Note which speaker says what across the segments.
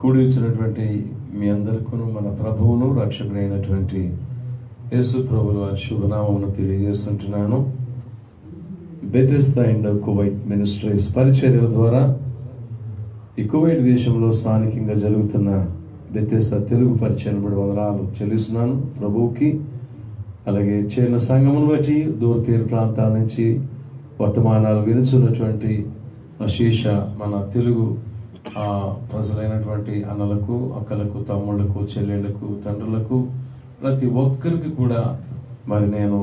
Speaker 1: కూడి వచ్చినటువంటి మీ అందరికీ మన ప్రభువును రక్షకుడైనటువంటి యేసు ప్రభువు వారి శుభనామమును తెలియజేస్తుంటున్నాను. బెతెస్దా ఇండ్ కువైట్ మినిస్ట్రీస్ పరిచర్యల ద్వారా ఈ కువైట్ దేశంలో స్థానికంగా జరుగుతున్న బెతెస్దా తెలుగు పరిచయం బట్టి వందనాలు చెల్లిస్తున్నాను ప్రభువుకి. అలాగే చేరిన సంఘమును బట్టి దూర తీర ప్రాంతాల నుంచి వర్తమానాలు వినుచున్నటువంటి అశేష మన తెలుగు ప్రజలైనటువంటి అన్నలకు, అక్కలకు, తమ్ముళ్లకు, చెల్లెళ్లకు, తండ్రులకు, ప్రతి ఒక్కరికి కూడా మరి నేను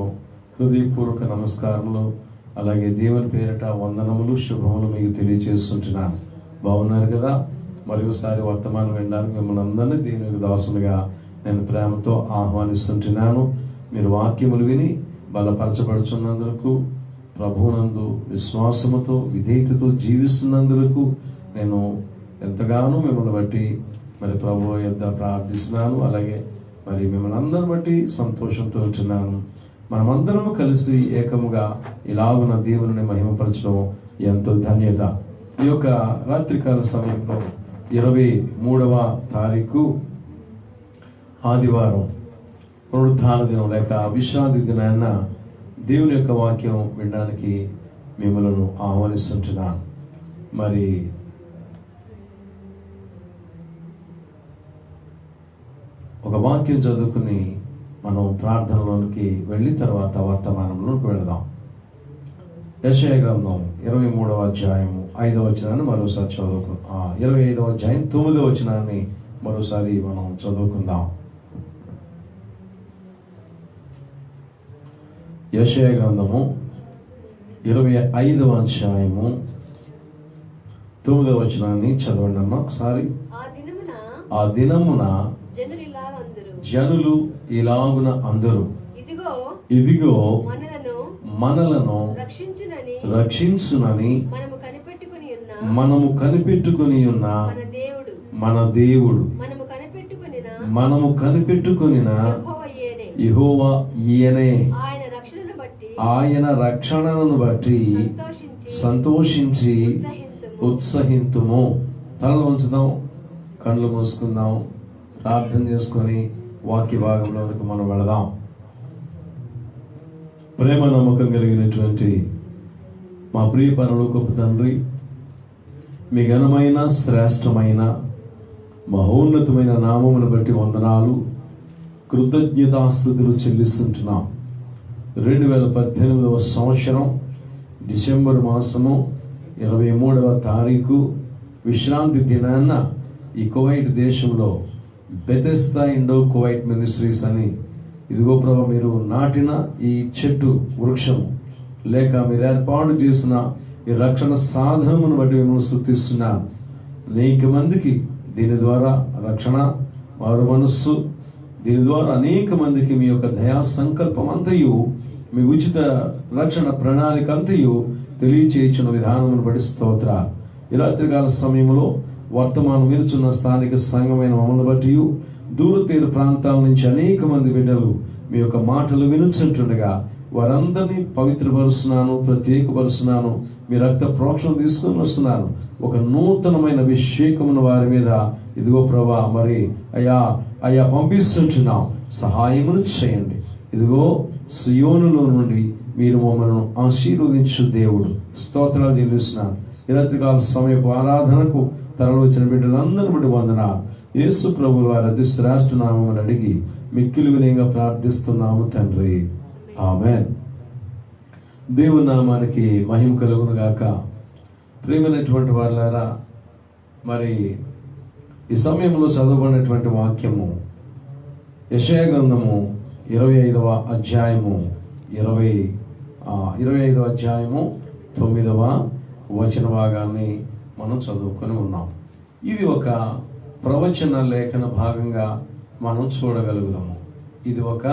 Speaker 1: హృదయపూర్వక నమస్కారములు, అలాగే దేవుని పేరిట వందనములు, శుభములు మీకు తెలియజేస్తుంటున్నాను. బాగున్నారు కదా? మరి ఒకసారి వర్తమానం వినడానికి మిమ్మల్ని అందరినీ దేవునికి దాసులుగా నేను ప్రేమతో ఆహ్వానిస్తుంటున్నాను. మీరు వాక్యములు విని బలపరచబడుచున్నందుకు, ప్రభువునందు విశ్వాసముతో విధేయతతో జీవిస్తున్నందుకు నేను ఎంతగానో మిమ్మల్ని బట్టి మరి ప్రభువు యొద్ద ప్రార్థిస్తున్నాను. అలాగే మరి మిమ్మల్ని అందరిని బట్టి సంతోషంతో ఉంటున్నాను. మనమందరము కలిసి ఏకముగా ఇలాగున దేవుని మహిమపరచడం ఎంతో ధన్యత. ఈ యొక్క రాత్రికాల సమయంలో 23వ తారీఖు ఆదివారం పునరుత్థాన దినం లేక విశ్రాంతి దినాన్న దేవుని యొక్క వాక్యం వినడానికి మిమ్మల్ని ఆహ్వానిస్తుంటున్నాను. మరి ఒక వాక్యం చదువుకుని మనం ప్రార్థనలోనికి వెళ్ళి తర్వాత వర్తమానంలోకి వెళదాం. యెషయా గ్రంథం 23వ అధ్యాయము 5వ వచనాన్ని మరోసారి చదువుకుందాం. 25వ అధ్యాయం 9వ వచనాన్ని మరోసారి మనం చదువుకుందాం. యెషయా గ్రంథము 25వ అధ్యాయము 9వ వచనాన్ని చదవండి అమ్మా ఒకసారి. ఆ దినమున జనులు ఇలాగున అందరూ, ఇదిగో మనలను రక్షించునని మనము కనిపెట్టుకుని ఉన్న మన దేవుడు, మనము కనిపెట్టుకునిన యెహోవా ఈయనే, ఆయన రక్షణను బట్టి సంతోషించి ఉత్సహింతుము. తలలు ఉంచుదాం, కళ్ళు మూసుకుందాం, ప్రార్థన చేసుకొని వాక్య భాగంలోనికి మనం వెళదాం. ప్రేమ నమ్మకం కలిగినటువంటి మా ప్రియ పరలోకపు తండ్రి, మీ ఘనమైన శ్రేష్టమైన మహోన్నతమైన నామమును బట్టి వందనాలు, కృతజ్ఞతాస్తుతులు చెల్లిస్తుంటున్నాం. 2018వ సంవత్సరం డిసెంబర్ మాసము 23వ తారీఖు విశ్రాంతి దినాన్న ఈ కువైట్ దేశంలో బెతెస్దా ఇండో కువైట్ మినిస్ట్రీస్ అని, ఇదిగో ప్రభు మీరు నాటిన ఈ చెట్టు వృక్షము లేక మీరు ఏర్పాటు చేసిన ఈ రక్షణ సాధనమును బట్టి మిమ్మల్ని స్తుతిస్తున్నాను. అనేక మందికి దీని ద్వారా రక్షణ, వారు మనస్సు, దీని ద్వారా అనేక మందికి మీ యొక్క దయా సంకల్పం అంతయు, మీ ఉచిత రక్షణ ప్రణాళిక అంతయు తెలియచేయుచున్న విధానమును బట్టి స్తోత్రాలు. ఈ రాత్రికాల సమయంలో వర్తమానం వినుచున్న స్థానిక సంఘమైన మమ్మల్ని బట్టి, దూర తీర ప్రాంతాల నుంచి అనేక మంది బిడ్డలు మీ యొక్క మాటలు వినుచుంటుండగా వారందరినీ పవిత్రపరుస్తున్నాను, ప్రత్యేకపరుస్తున్నాను. మీ రక్త ప్రోక్షణ తీసుకొని వస్తున్నాను. ఒక నూతనమైన అభిషేకమును వారి మీద ఇదిగో ప్రభా మరి అయ్యా పంపిస్తుంటున్నాం. సహాయమును చేయండి. ఇదిగో సియోనులో నుండి మీరు మమ్మల్ని ఆశీర్వదించు దేవుడు. స్తోత్రాలు చెల్లిస్తున్నాను. ఈ రాత్రికాల సమయపు ఆరాధనకు తరలి వచ్చిన బిడ్డలందరిని బట్టి వందనాలు. యేసు ప్రభువు వారి అతి శ్రేష్ఠ నామమును అడిగి మిక్కిలి వినయంగా ప్రార్థిస్తున్నాము తండ్రి, ఆమేన్. దేవుని నామానికి మహిమ కలుగును గాక. ప్రియమైనటువంటి వారులారా, మరి ఈ సమయంలో చదవబడినటువంటి వాక్యము యెషయా గ్రంథము 25వ అధ్యాయము 25వ అధ్యాయము 9వ వచన భాగాన్ని మనం చదువుకొని ఉన్నాం. ఇది ఒక ప్రవచన లేఖన భాగంగా మనం చూడగలుగుదాము. ఇది ఒక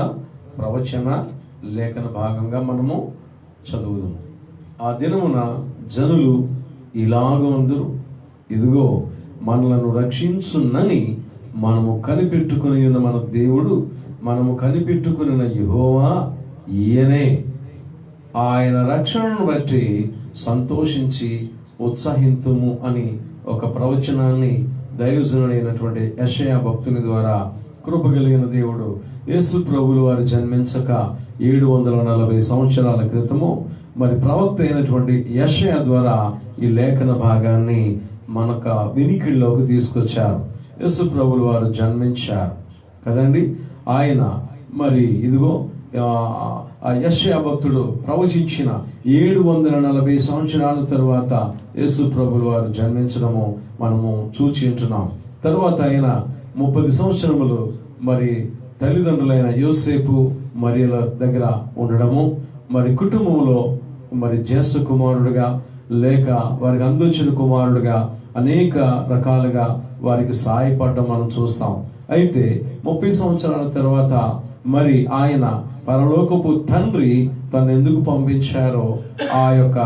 Speaker 1: ప్రవచన లేఖన భాగంగా మనము చదువుదాము. ఆ దినమున జనులు ఇలాగ అందరూ, ఇదిగో మనలను రక్షించునని మనము కనిపెట్టుకుని ఉన్న మన దేవుడు, మనము కనిపెట్టుకున్న యెహోవా ఈయనే, ఆయన రక్షణను బట్టి సంతోషించి ఉత్సహింతుము అని ఒక ప్రవచనాన్ని దైవజనుడైనటువంటి యెషయా భక్తుని ద్వారా కృప కలిగిన దేవుడు యేసు ప్రభువులు వారు జన్మించక 740 సంవత్సరాల క్రితము మరి ప్రవక్త అయినటువంటి యెషయా ద్వారా ఈ లేఖన భాగాన్ని మనక వినికిడిలోకి తీసుకొచ్చారు. యేసు ప్రభువులు వారు జన్మించారు కదండి. ఆయన మరి ఇదిగో యెషయా భక్తుడు ప్రవచించిన 740 సంవత్సరాల తరువాత యేసు ప్రభువులు వారు జన్మించడము మనము చూచి ఉంటున్నాం. తరువాత ఆయన 30 సంవత్సరములు మరి తల్లిదండ్రులైన యోసేపు మరియల దగ్గర ఉండడము, మరి కుటుంబంలో మరి జ్యేష్ఠ కుమారుడుగా లేక వారికి అందొచ్చిన కుమారుడుగా అనేక రకాలుగా వారికి సహాయపడడం మనం చూస్తాం. అయితే 30 సంవత్సరాల తర్వాత మరి ఆయన పరలోకపు తండ్రి తను ఎందుకు పంపించారో ఆ యొక్క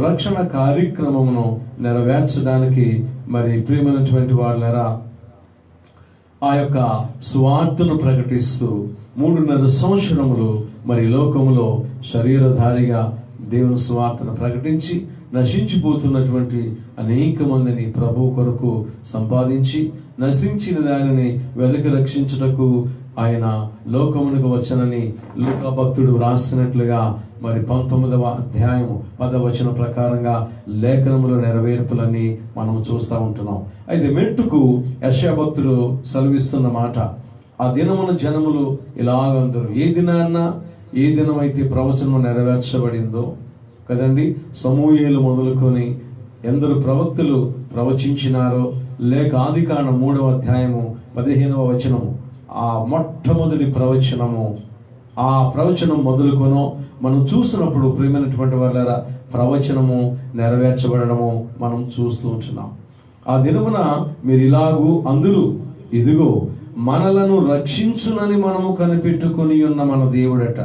Speaker 1: రక్షణ కార్యక్రమమును నెరవేర్చడానికి మరి ప్రియమైనటువంటి వాళ్ళరా ఆ యొక్క సువార్తను ప్రకటిస్తూ 3.5 సంవత్సరములు మరి లోకములో శరీరధారిగా దేవుని సువార్తను ప్రకటించి నశించిపోతున్నటువంటి అనేక మందిని ప్రభు కొరకు సంపాదించి నశించిన దానిని వెదకి రక్షించుటకు ఆయన లోకమునకు వచ్చనని లూకా భక్తుడు రాసినట్లుగా మరి 19వ అధ్యాయం 10వ వచనం ప్రకారంగా లేఖనముల నెరవేర్పులని మనం చూస్తూ ఉంటున్నాం. అయితే మెట్టుకు యెషయా భక్తుడు సెలవిస్తున్న మాట, ఆ దినమున జనములు ఇలాగందరూ ఏ దినమైతే ప్రవచనము నెరవేర్చబడిందో కదండి, సమూయేలు మొదలుకొని ఎందరు ప్రవక్తులు ప్రవచించినారో, లేక ఆదికాండం 3వ అధ్యాయము 15వ వచనము ఆ మొట్టమొదటి ప్రవచనము, ఆ ప్రవచనం మొదలుకొనో మనం చూసినప్పుడు ప్రియమైనటువంటి వాళ్ళ ప్రవచనము నెరవేర్చబడము మనం చూస్తూ ఉంటున్నాం. ఆ దినమున మీరు ఇలాగూ అందురు, ఇదిగో మనలను రక్షించునని మనము కనిపెట్టుకుని ఉన్న మన దేవుడట.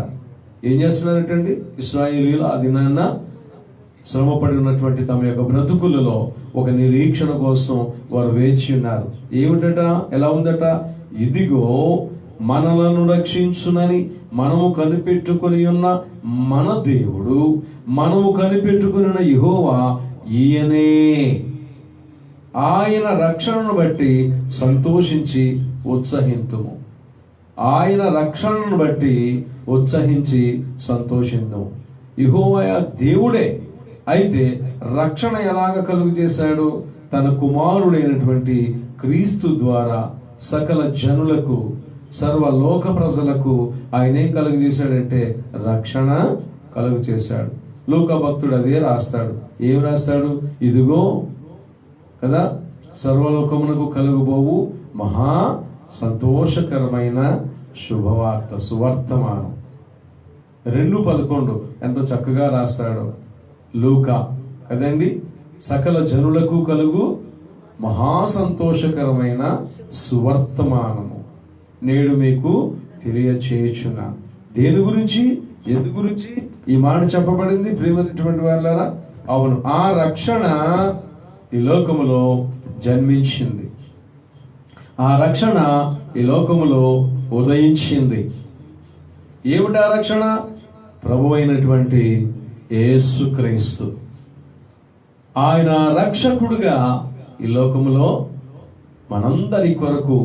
Speaker 1: ఏం చేస్తున్నారటండి ఇశ్రాయేలీయులు ఆ దినాన్న శ్రమపడి ఉన్నటువంటి తమ యొక్క బ్రతుకులలో ఒక నిరీక్షణ కోసం వారు వేచి ఉన్నారు. ఏమిటట, ఎలా ఉందట, ఇదిగో మనలను రక్షించునని మనము కనిపెట్టుకుని ఉన్న మన దేవుడు, మనము కనిపెట్టుకుని ఉన్న యెహోవా ఈయనే. ఆయన రక్షణను బట్టి సంతోషించి ఉత్సహింతుము. ఆయన రక్షణను బట్టి ఉత్సహించి సంతోషిందుము. యెహోవా దేవుడే. అయితే రక్షణ ఎలాగ కలుగు చేశాడు? తన కుమారుడైనటువంటి క్రీస్తు ద్వారా సకల జనులకు, సర్వలోక ప్రజలకు ఆయన ఏం కలుగు చేశాడంటే రక్షణ కలుగు చేశాడు. లూకా భక్తుడు అదే రాస్తాడు. ఏం రాస్తాడు? ఇదిగో కదా సర్వలోకమునకు కలుగుబోవు మహా సంతోషకరమైన శుభవార్త, సువర్తమానం. 2:11 ఎంతో చక్కగా రాస్తాడు లూకా కదండి. సకల జనులకు కలుగు మహా సంతోషకరమైన సువర్తమానము నేడు మీకు తెలియచేయుచున్నా. దేని గురించి, ఎందు గురించి ఈ మాట చెప్పబడింది ప్రియమైనటువంటి వాళ్ళారా? అవును, ఆ రక్షణ ఈ లోకములో జన్మించింది. ఆ రక్షణ ఈ లోకములో ఉదయించింది. ఏమిటా రక్షణ? ప్రభు అయినటువంటి యేసుక్రీస్తు. ఆయన రక్షకుడుగా ఈ లోకములో మనందరి కొరకు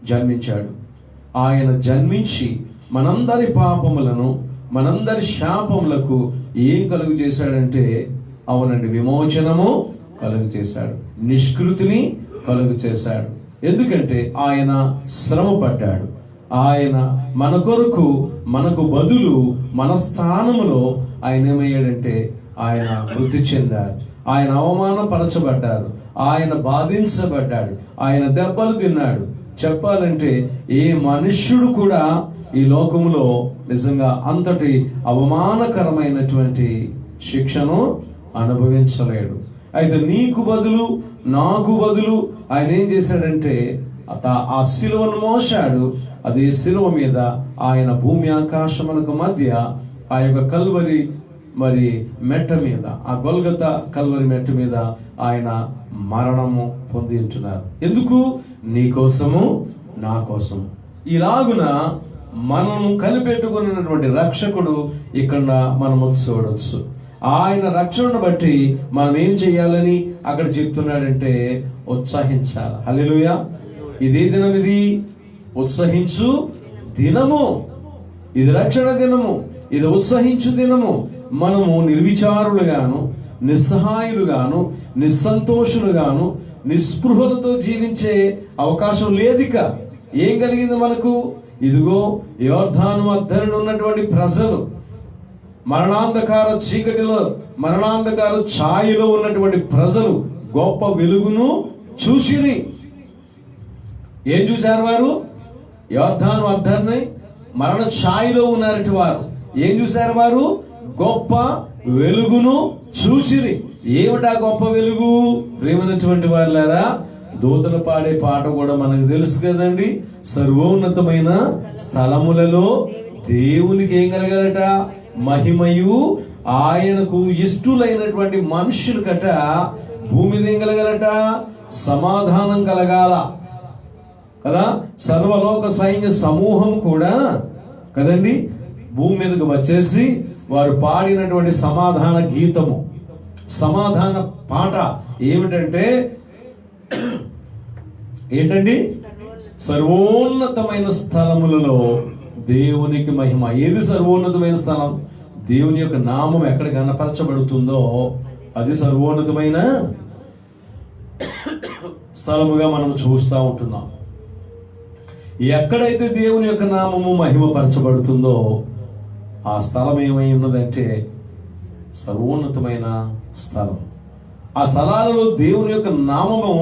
Speaker 1: జన్మించాడు. ఆయన జన్మించి మనందరి పాపములను, మనందరి శాపములకు ఏం కలుగు చేశాడంటే, అవునండి, విమోచనము కలుగు చేశాడు, నిష్కృతిని కలుగు చేశాడు. ఎందుకంటే ఆయన శ్రమ పడ్డాడు. ఆయన మన కొరకు, మనకు బదులు, మన స్థానములో ఆయన ఏమయ్యాడంటే ఆయన మృతి చెందాడు. ఆయన అవమానపరచబడ్డారు, ఆయన బాధించబడ్డాడు, ఆయన దెబ్బలు తిన్నాడు. చెప్పాలంటే ఏ మనుష్యుడు కూడా ఈ లోకములో నిజంగా అంతటి అవమానకరమైనటువంటి శిక్షను అనుభవించలేడు. అయితే నీకు బదులు, నాకు బదులు ఆయన ఏం చేశాడంటే ఆ శిలువను మోశాడు. అదే శిలువ మీద ఆయన భూమి ఆకాశములకు మధ్య ఆ యొక్క కల్వరి మరి మెట్ట మీద, ఆ గొల్గొతా కల్వరి మెట్ట మీద ఆయన మరణము పొంది ఉంటున్నారు. ఎందుకు? నీ కోసము, నా కోసము. ఇలాగున మనము కనిపెట్టుకున్నటువంటి రక్షకుడు ఇక్కడ మనము చూడవచ్చు. ఆయన రక్షణను బట్టి మనం ఏం చేయాలని అక్కడ చెప్తున్నాడంటే ఉత్సహించాలి. హల్లెలూయా. ఇదే దినం, ఇది ఉత్సహించు దినము, ఇది రక్షణ దినము, ఇది ఉత్సహించు దినము. మనము నిర్విచారులుగాను, నిస్సహాయులుగాను, నిస్సంతోషులుగాను, నిస్పృహలతో జీవించే అవకాశం లేదిక. ఏం కలిగింది మనకు? ఇదిగో యోర్దాను అద్దరిన ఉన్నటువంటి ప్రజలు మరణాంధకార చీకటిలో, మరణాంధకార ఛాయలో ఉన్నటువంటి ప్రజలు గొప్ప వెలుగును చూసిరి. ఏం చూశారు వారు? యోర్దాను అద్దరిని మరణ ఛాయలో ఉన్నారటి వారు. ఏం చూశారు వారు? గొప్ప వెలుగును చూసిరి. ఏమిటా గొప్ప వెలుగు? ప్రేమైనటువంటి వారులారా, దూతలు పాడే పాట కూడా మనకు తెలుసు కదండి. సర్వోన్నతమైన స్థలములలో దేవునికి ఏం కలగాలట? మహిమయు ఆయనకు ఇష్టులైనటువంటి మనుషులకట భూమి మీద ఏం కలగాలట? సమాధానం కలగాల కదా. సర్వలోక సైన్య సమూహం కూడా కదండి భూమి మీదకి వచ్చేసి వారు పాడినటువంటి సమాధాన గీతము, సమాధాన పాట ఏమిటంటే ఏంటండి? సర్వోన్నతమైన స్థలములలో దేవునికి మహిమ. ఏది సర్వోన్నతమైన స్థలం? దేవుని యొక్క నామం ఎక్కడ కనపరచబడుతుందో అది సర్వోన్నతమైన స్థలముగా మనం చూస్తూ ఉంటున్నాం. ఎక్కడైతే దేవుని యొక్క నామము మహిమపరచబడుతుందో ఆ స్థలం ఏమై ఉన్నదంటే సర్వోన్నతమైన స్థలం. ఆ స్థలాలలో దేవుని యొక్క నామము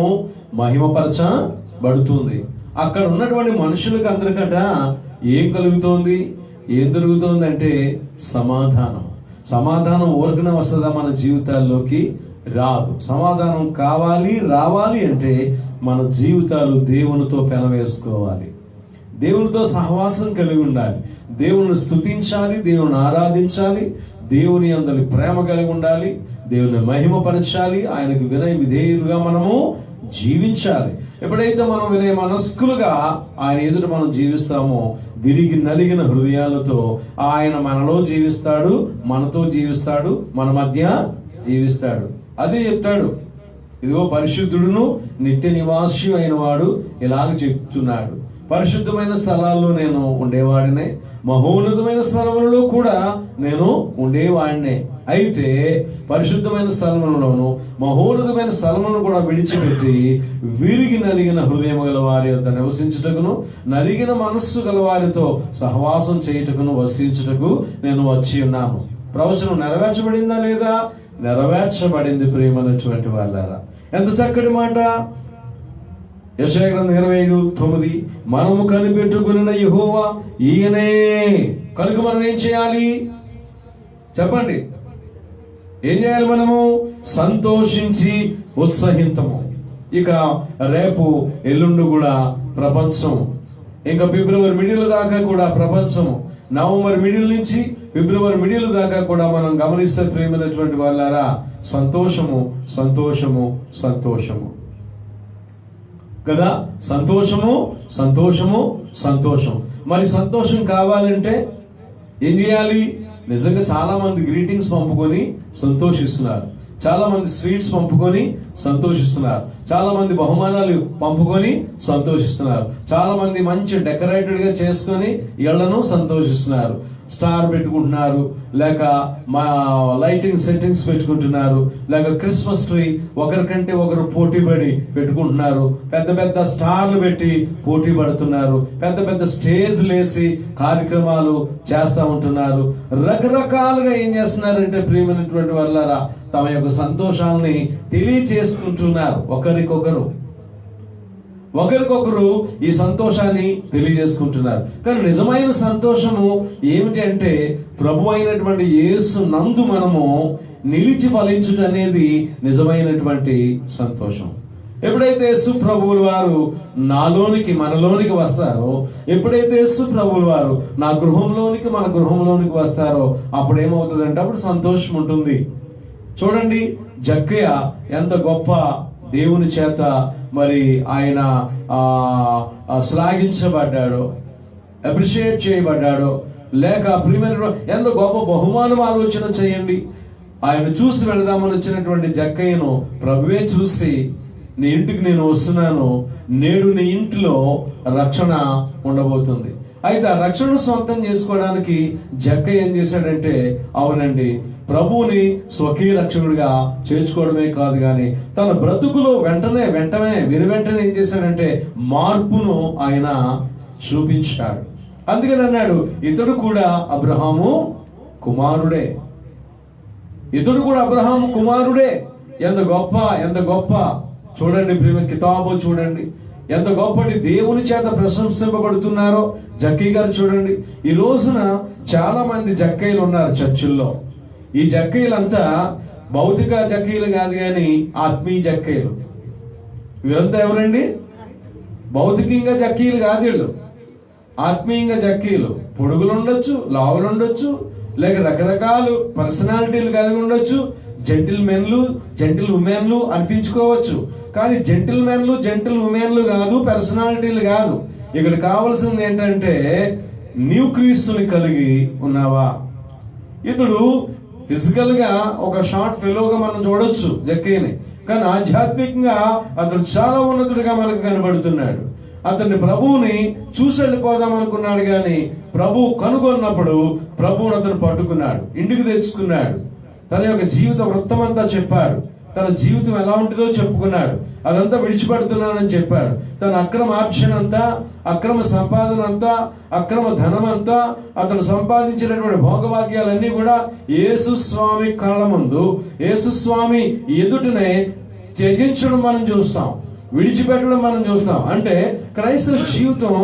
Speaker 1: మహిమపరచబడుతుంది. అక్కడ ఉన్నటువంటి మనుషులకు అందరికట ఏం కలుగుతోంది? ఏం దొరుకుతోంది అంటే సమాధానం. సమాధానం ఊరకనే వస్తుందా? మన జీవితాల్లోకి రాదు. సమాధానం కావాలి, రావాలి అంటే మన జీవితాలు దేవునితో పెనవేసుకోవాలి, దేవునితో సహవాసం కలిగి ఉండాలి, దేవుని స్తుతించాలి, దేవుని ఆరాధించాలి, దేవుని అందరి ప్రేమ కలిగి ఉండాలి, దేవుని మహిమపరచాలి, ఆయనకు వినయ విధేయులుగా మనము జీవించాలి. ఎప్పుడైతే మనం వినయ మనస్కులుగా ఆయన ఎదుట మనం జీవిస్తామో విరిగి నలిగిన హృదయాలతో ఆయన మనలో జీవిస్తాడు, మనతో జీవిస్తాడు, మన మధ్య జీవిస్తాడు. అదే చెప్తాడు, ఇదిగో పరిశుద్ధుడును నిత్య నివాసి అయిన వాడు ఇలాగ చెప్తున్నాడు. పరిశుద్ధమైన స్థలాల్లో నేను ఉండేవాడినే, మహోన్నతమైన స్థలములలో కూడా నేను ఉండేవాడినే. అయితే పరిశుద్ధమైన స్థలములలోను మహోన్నతమైన స్థలములను కూడా విడిచిపెట్టి విరిగి నలిగిన హృదయం గల వారి యొద్ద నివసించుటకును, నలిగిన మనస్సు గల వారితో సహవాసం చేయుటకును, వసించుటకు నేను వచ్చి ఉన్నాను. ప్రవచనం నెరవేర్చబడిందా లేదా? నెరవేర్చబడింది. ప్రియమైనటువంటి వాళ్ళారా, ఎంత చక్కటి మాట. యెషయా గ్రంథం 25:9 మనము కనిపెట్టుకున్న యెహోవా ఈయనే. కనుక మనం ఏం చేయాలి చెప్పండి? ఏం చేయాలి? మనము సంతోషించి ఉత్సహింతము. ఇక రేపు ఎల్లుండి కూడా ప్రపంచం, ఇంకా ఫిబ్రవరి మిడిల్ దాకా కూడా ప్రపంచం, నవంబర్ మిడిల్ నుంచి ఫిబ్రవరి మిడిల్ దాకా కూడా మనం గమనిస్తే ప్రేమైనటువంటి వాళ్ళారా, సంతోషము సంతోషము సంతోషము కదా. సంతోషము సంతోషము సంతోషం. మరి సంతోషం కావాలంటే ఏం చేయాలి? నిజంగా చాలా మంది గ్రీటింగ్స్ పంపుకొని సంతోషిస్తున్నారు, చాలా మంది స్వీట్స్ పంపుకొని సంతోషిస్తున్నారు, చాలా మంది బహుమానాలు పంపుకొని సంతోషిస్తున్నారు, చాలా మంది మంచి డెకరేటెడ్ గా చేసుకొని ఇళ్లను సంతోషిస్తున్నారు, స్టార్ పెట్టుకుంటున్నారు, లేక మా లైటింగ్ సెట్టింగ్స్ పెట్టుకుంటున్నారు, లేక క్రిస్మస్ ట్రీ ఒకరికంటే ఒకరు పోటీ పడి పెట్టుకుంటున్నారు, పెద్ద పెద్ద స్టార్లు పెట్టి పోటీ పడుతున్నారు, పెద్ద పెద్ద స్టేజ్లు వేసి కార్యక్రమాలు చేస్తూ ఉంటున్నారు. రకరకాలుగా ఏం చేస్తున్నారంటే ప్రియమైనటువంటి వాళ్ళారా, తమ యొక్క సంతోషాలని తెలియచేసుకుంటున్నారు ఒకరికొకరు ఈ సంతోషాన్ని తెలియజేసుకుంటున్నారు. కానీ నిజమైన సంతోషము ఏమిటి అంటే ప్రభు అయినటువంటి యేసు నందు మనము నిలిచి ఫలించుట అనేది నిజమైనటువంటి సంతోషం. ఎప్పుడైతే యేసు ప్రభువుల వారు నాలోనికి మనలోనికి వస్తారో, ఎప్పుడైతే యేసు ప్రభువుల వారు నా గృహంలోనికి మన గృహంలోనికి వస్తారో అప్పుడు ఏమవుతుందంటే అప్పుడు సంతోషం ఉంటుంది. చూడండి, జక్కయ్య ఎంత గొప్ప దేవుని చేత మరి ఆయన శ్లాఘించబడ్డాడో, అప్రిషియేట్ చేయబడ్డాడో, లేక ప్రియమైన ఎంత గొప్ప బహుమానం ఆలోచన చేయండి. ఆయన చూసి వెళదామని వచ్చినటువంటి జక్కయ్యను ప్రభువే చూసి, నీ ఇంటికి నేను వస్తున్నాను, నేడు నీ ఇంటిలో రక్షణ ఉండబోతుంది. అయితే ఆ రక్షణ సొంతం చేసుకోవడానికి జక్కయ్య ఏం చేశాడంటే, అవునండి, ప్రభువుని స్వకీయ రక్షకుడిగా చేర్చుకోవడమే కాదు కానీ తన బ్రతుకులో వెంటనే ఏం చేశాడంటే మార్పును ఆయన చూపించాడు. అందుకని అన్నాడు, ఇతడు కూడా అబ్రహాము కుమారుడే. ఎంత గొప్ప చూడండి ప్రేమ కితాబు చూడండి, ఎంత గొప్పటి దేవుని చేత ప్రశంసింపబడుతున్నారో జక్కయ్య గారు చూడండి. ఈ రోజున చాలా మంది జక్కయ్యలు ఉన్నారు చర్చిల్లో. ఈ జక్కయ్యలంతా భౌతిక జక్కయ్యలు కాదు కానీ ఆత్మీయ జక్కయ్యలు. వీరంతా ఎవరండి? భౌతికంగా జక్కయ్యలు కాదు వీళ్ళు, ఆత్మీయంగా జక్కయ్యలు. పొడుగులు ఉండొచ్చు, లావులు ఉండొచ్చు, లేక రకరకాల పర్సనాలిటీలు కలిగి ఉండొచ్చు. జెంటిల్ ఉమెన్లు అనిపించుకోవచ్చు, కానీ జెంటిల్ ఉమెన్లు కాదు, పర్సనాలిటీలు కాదు. ఇక్కడ కావాల్సింది ఏంటంటే నీవు క్రీస్తుని కలిగి ఉన్నావా. ఇతడు ఫిజికల్ గా ఒక షార్ట్ ఫెలోగా మనం చూడొచ్చు జక్కయ్యని, కానీ ఆధ్యాత్మికంగా అతడు చాలా ఉన్నతుడిగా మనకు కనబడుతున్నాడు. అతన్ని ప్రభువుని చూసి వెళ్ళిపోదాం అనుకున్నాడు, కానీ ప్రభువు కనుగొన్నప్పుడు ప్రభువుని అతను పట్టుకున్నాడు, ఇంటికి తెచ్చుకున్నాడు. తన యొక్క జీవిత వృత్తం అంతా చెప్పాడు, తన జీవితం ఎలా ఉంటుందో చెప్పుకున్నాడు. అదంతా విడిచిపెడుతున్నానని చెప్పాడు. తన అక్రమ ఆర్జన అంతా, అక్రమ సంపాదన అంతా, అక్రమ ధనం అంతా, అతను సంపాదించినటువంటి భోగభాగ్యాలన్నీ కూడా యేసుస్వామి కళ్ళ ముందు, యేసుస్వామి ఎదుటనే త్యజించడం మనం చూస్తాం, విడిచిపెట్టడం మనం చూస్తాం. అంటే క్రైస్తవ జీవితం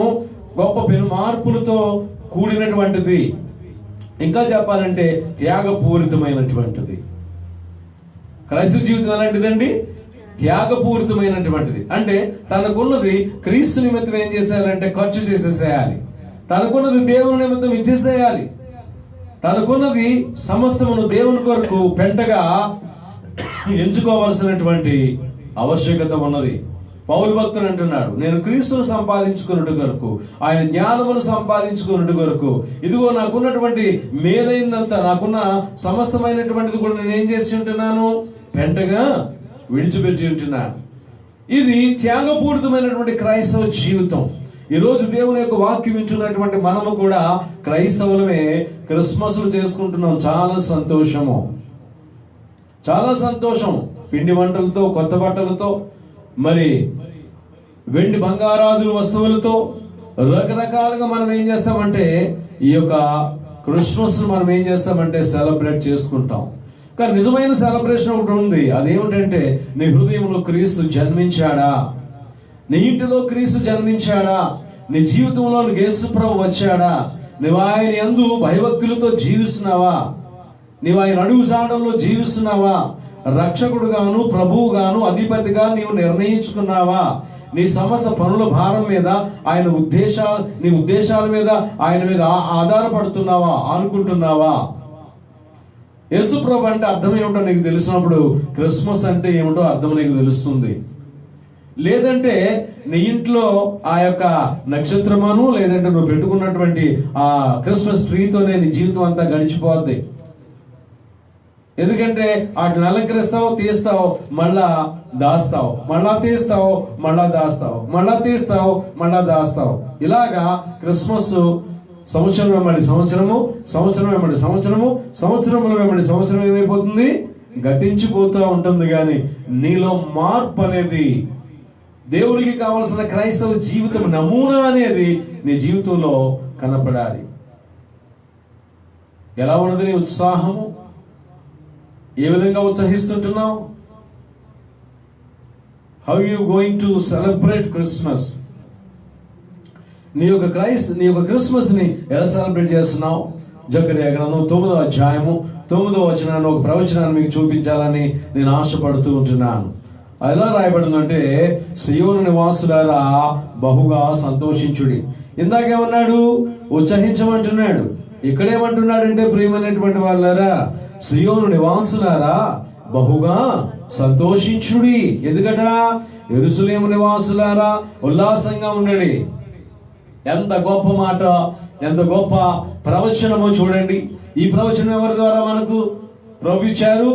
Speaker 1: గొప్ప పెను మార్పులతో కూడినటువంటిది. ఇంకా చెప్పాలంటే త్యాగపూరితమైనటువంటిది. క్రైస్తవ జీవితం ఎలాంటిదండి? త్యాగపూరితమైనటువంటిది. అంటే తనకున్నది క్రీస్తు నిమిత్తం ఏం చేసేయాలంటే ఖర్చు చేసేసేయాలి, తనకున్నది దేవుని నిమిత్తం ఇచ్చేసేయాలి, తనకున్నది సమస్తమును దేవుని కొరకు పెంటగా ఎంచుకోవాల్సినటువంటి ఆవశ్యకత ఉన్నది. పౌలు భక్తుడు అంటున్నాడు, నేను క్రీస్తును సంపాదించుకున్నట్టు కొరకు, ఆయన జ్ఞానమును సంపాదించుకున్నట్టు కొరకు, ఇదిగో నాకున్నటువంటి మేలైందంతా, నాకున్న సమస్తమైనటువంటిది కూడా నేను ఏం చేసి ఉంటున్నాను, పెంటగా విడిచిపెట్టి ఉంటున్నాను. ఇది త్యాగపూరితమైనటువంటి క్రైస్తవ జీవితం. ఈరోజు దేవుని యొక్క వాక్యం వింటున్నటువంటి మనము కూడా క్రైస్తవులమే క్రిస్మస్లు చేసుకుంటున్నాం. చాలా సంతోషం. పిండి వంటలతో, కొత్త బట్టలతో, మరి వెండి బంగారాదుల వస్తువులతో రకరకాలుగా మనం ఏం చేస్తామంటే ఈ యొక్క క్రిస్మస్ మనం ఏం చేస్తామంటే సెలబ్రేట్ చేసుకుంటాం. కానీ నిజమైన సెలబ్రేషన్ ఒకటి ఉంది. అదేమిటంటే నీ హృదయంలో క్రీస్తు జన్మించాడా, నీ ఇంటిలో క్రీస్తు జన్మించాడా, నీ జీవితంలో యేసు ప్రభు వచ్చాడా, నువ్వు ఆయన యందు భయభక్తులతో జీవిస్తున్నావా, నీవు ఆయన అడుగు జాడల్లో జీవిస్తున్నావా, రక్షకుడుగాను ప్రభువుగాను అధిపతిగా నీవు నిర్ణయించుకున్నావా, నీ సమస్త పనుల భారం మీద ఆయన నీ ఉద్దేశాల మీద ఆయన మీద ఆధారపడుతున్నావా, అనుకుంటున్నావా? యేసు ప్రభు అంటే అర్థం ఏమిటో నీకు తెలిసినప్పుడు క్రిస్మస్ అంటే ఏమిటో అర్థం నీకు తెలుస్తుంది. లేదంటే నీ ఇంట్లో ఆ యొక్క నక్షత్రమాను, లేదంటే నువ్వు పెట్టుకున్నటువంటి ఆ క్రిస్మస్ ట్రీతోనే నీ జీవితం అంతా గడిచిపోద్ది. ఎందుకంటే వాటిని అలంకరిస్తావు, తీస్తావు, మళ్ళా దాస్తావు, మళ్ళా తీస్తావు, మళ్ళా దాస్తావు, మళ్ళా తీస్తావు, మళ్ళా దాస్తావు. ఇలాగా క్రిస్మస్ సంవత్సరం వెంబడి సంవత్సరము, సంవత్సరం వెంబడి సంవత్సరము, సంవత్సరముల వెంబడి సంవత్సరం ఏమైపోతుంది, గతించిపోతూ ఉంటుంది. కానీ నీలో మార్పు అనేది, దేవుడికి కావలసిన క్రైస్తవ జీవితం నమూనా అనేది నీ జీవితంలో కనపడాలి. ఎలా ఉన్నది నీ ఉత్సాహము? ఏ విధంగా ఉత్సహిస్తుంటున్నావు? How you going to celebrate Christmas? నీ యొక్క క్రిస్మస్ ని ఎలా సెలబ్రేట్ చేస్తున్నావు? జకర్యా గ్రంథం 9వ అధ్యాయము 9వ వచనాన్ని ఒక ప్రవచనాన్ని మీకు చూపించాలని నేను ఆశపడుతూ ఉంటున్నాను. ఎలా రాయబడిందంటే, సియోను నివాసులారా బహుగా సంతోషించుడి. ఇందాకేమన్నాడు? ఉత్సహించమంటున్నాడు. ఇక్కడేమంటున్నాడంటే, ప్రియమైనటువంటి వాళ్ళారా, సియోను నివాసులారా బహుగా సంతోషించుడి. ఎందుకట? యెరూషలేము నివాసులారా ఉల్లాసంగా ఉండండి. ఎంత గొప్ప మాట, ఎంత గొప్ప ప్రవచనమో చూడండి. ఈ ప్రవచనం ఎవరి ద్వారా మనకు ప్రభు ఇచ్చారు?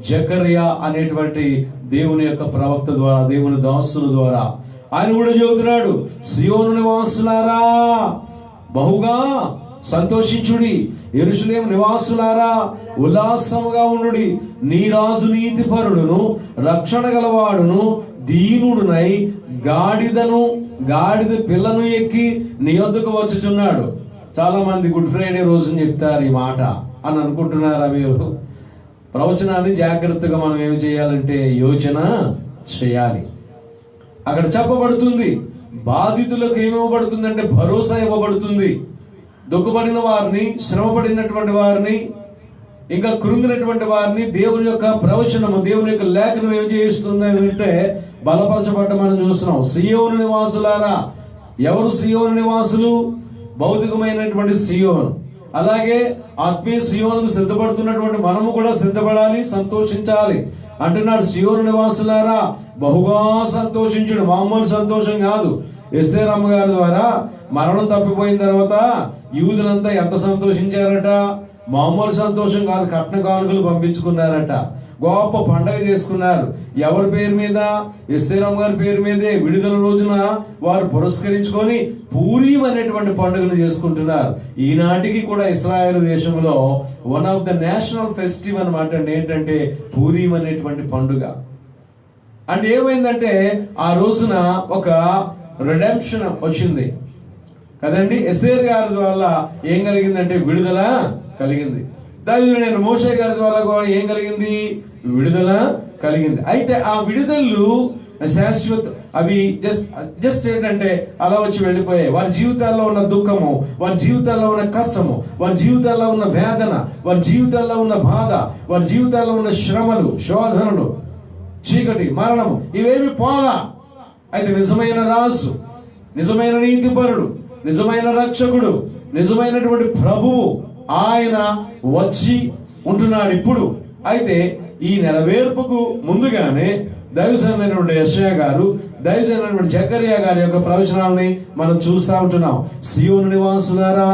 Speaker 1: జకర్యా అనేటువంటి దేవుని యొక్క ప్రవక్త ద్వారా, దేవుని దాసుల ద్వారా. ఆయన కూడా చెబుతున్నాడు, సియోను నివాసులారా బహుగా సంతోషించుడి, యెరూషలేము నివాసులారా ఉల్లాసముగా ఉండుడి. నీ రాజు నీతిపరుడును రక్షణ గలవాడును దీనుడునై గాడిద పిల్లను ఎక్కి నీ వద్దకు వచ్చుచున్నాడు. చాలా మంది గుడ్ ఫ్రైడే రోజుని చెప్తారు ఈ మాట అని అనుకుంటున్నారా మీరు? ప్రవచనాన్ని జాగ్రత్తగా మనం ఏం చేయాలంటే యోచన చేయాలి. అక్కడ చెప్పబడుతుంది, బాధితులకు ఏమివ్వబడుతుందంటే భరోసా ఇవ్వబడుతుంది. దుఃఖపడిన వారిని, శ్రమపడినటువంటి వారిని, ఇంకా కృంగినటువంటి వారిని దేవుని యొక్క ప్రవచనము, దేవుని యొక్క లేఖనం ఏం చేస్తుంది అంటే బలపరచబడ్డ మనం చూస్తున్నాం. సియోను నివాసులారా. ఎవరు సియోను నివాసులు? భౌతికమైనటువంటి సియోను. అలాగే ఆత్మీయ సియోనుకు సిద్ధపడుతున్నటువంటి మనము కూడా సిద్ధపడాలి, సంతోషించాలి. అంటున్నాడు, సియోను నివాసులారా బహుగా సంతోషించుడు. మామూలు సంతోషం కాదు. ఎస్తేర్ అమ్మగారి ద్వారా మరణం తప్పిపోయిన తర్వాత యూదులంతా ఎంత సంతోషించారట? మామూలు సంతోషం కాదు. కట్న కానుకలు పంపించుకున్నారట. గొప్ప పండగ చేసుకున్నారు. ఎవరి పేరు మీద? ఎస్తేర్ అమ్మగారి పేరు మీదే. విడుదల రోజున వారు పురస్కరించుకొని పూరీం అనేటువంటి పండుగను చేసుకుంటున్నారు. ఈనాటికి కూడా ఇశ్రాయేలు దేశంలో one of the national festival అన్నమాట. ఏంటంటే పూరీం అనేటువంటి పండుగ. అంటే ఏమైందంటే ఆ రోజున ఒక రిడెంప్షన్ వచ్చింది కదండి. ఎస్తేర్ గారి వల్ల ఏం కలిగిందంటే విడుదల కలిగింది. దాని మోషే గారి ద్వారా కూడా ఏం కలిగింది? విడుదల కలిగింది. అయితే ఆ విడుదలలు శాశ్వత, అవి జస్ట్ ఏంటంటే అలా వచ్చి వెళ్ళిపోయాయి. వారి జీవితాల్లో ఉన్న దుఃఖము, వారి జీవితాల్లో ఉన్న కష్టము, వారి జీవితాల్లో ఉన్న వేదన, వారి జీవితాల్లో ఉన్న బాధ, వారి జీవితాల్లో ఉన్న శ్రమలు, శోధనలు, చీకటి, మరణము ఇవేమి పోలా. అయితే నిజమైన రాజు, నిజమైన నీతిపరుడు, నిజమైన రక్షకుడు, నిజమైనటువంటి ప్రభువు ఆయన వచ్చి ఉంటున్నాడు ఇప్పుడు. అయితే ఈ నెరవేర్పుకు ముందుగానే దైవజనులైనటువంటి యెషయా గారు, దైవజనులైనటువంటి జకర్యా గారి యొక్క ప్రవచనాలని మనం చూస్తూ ఉంటున్నాం. సియోను నివాసులారా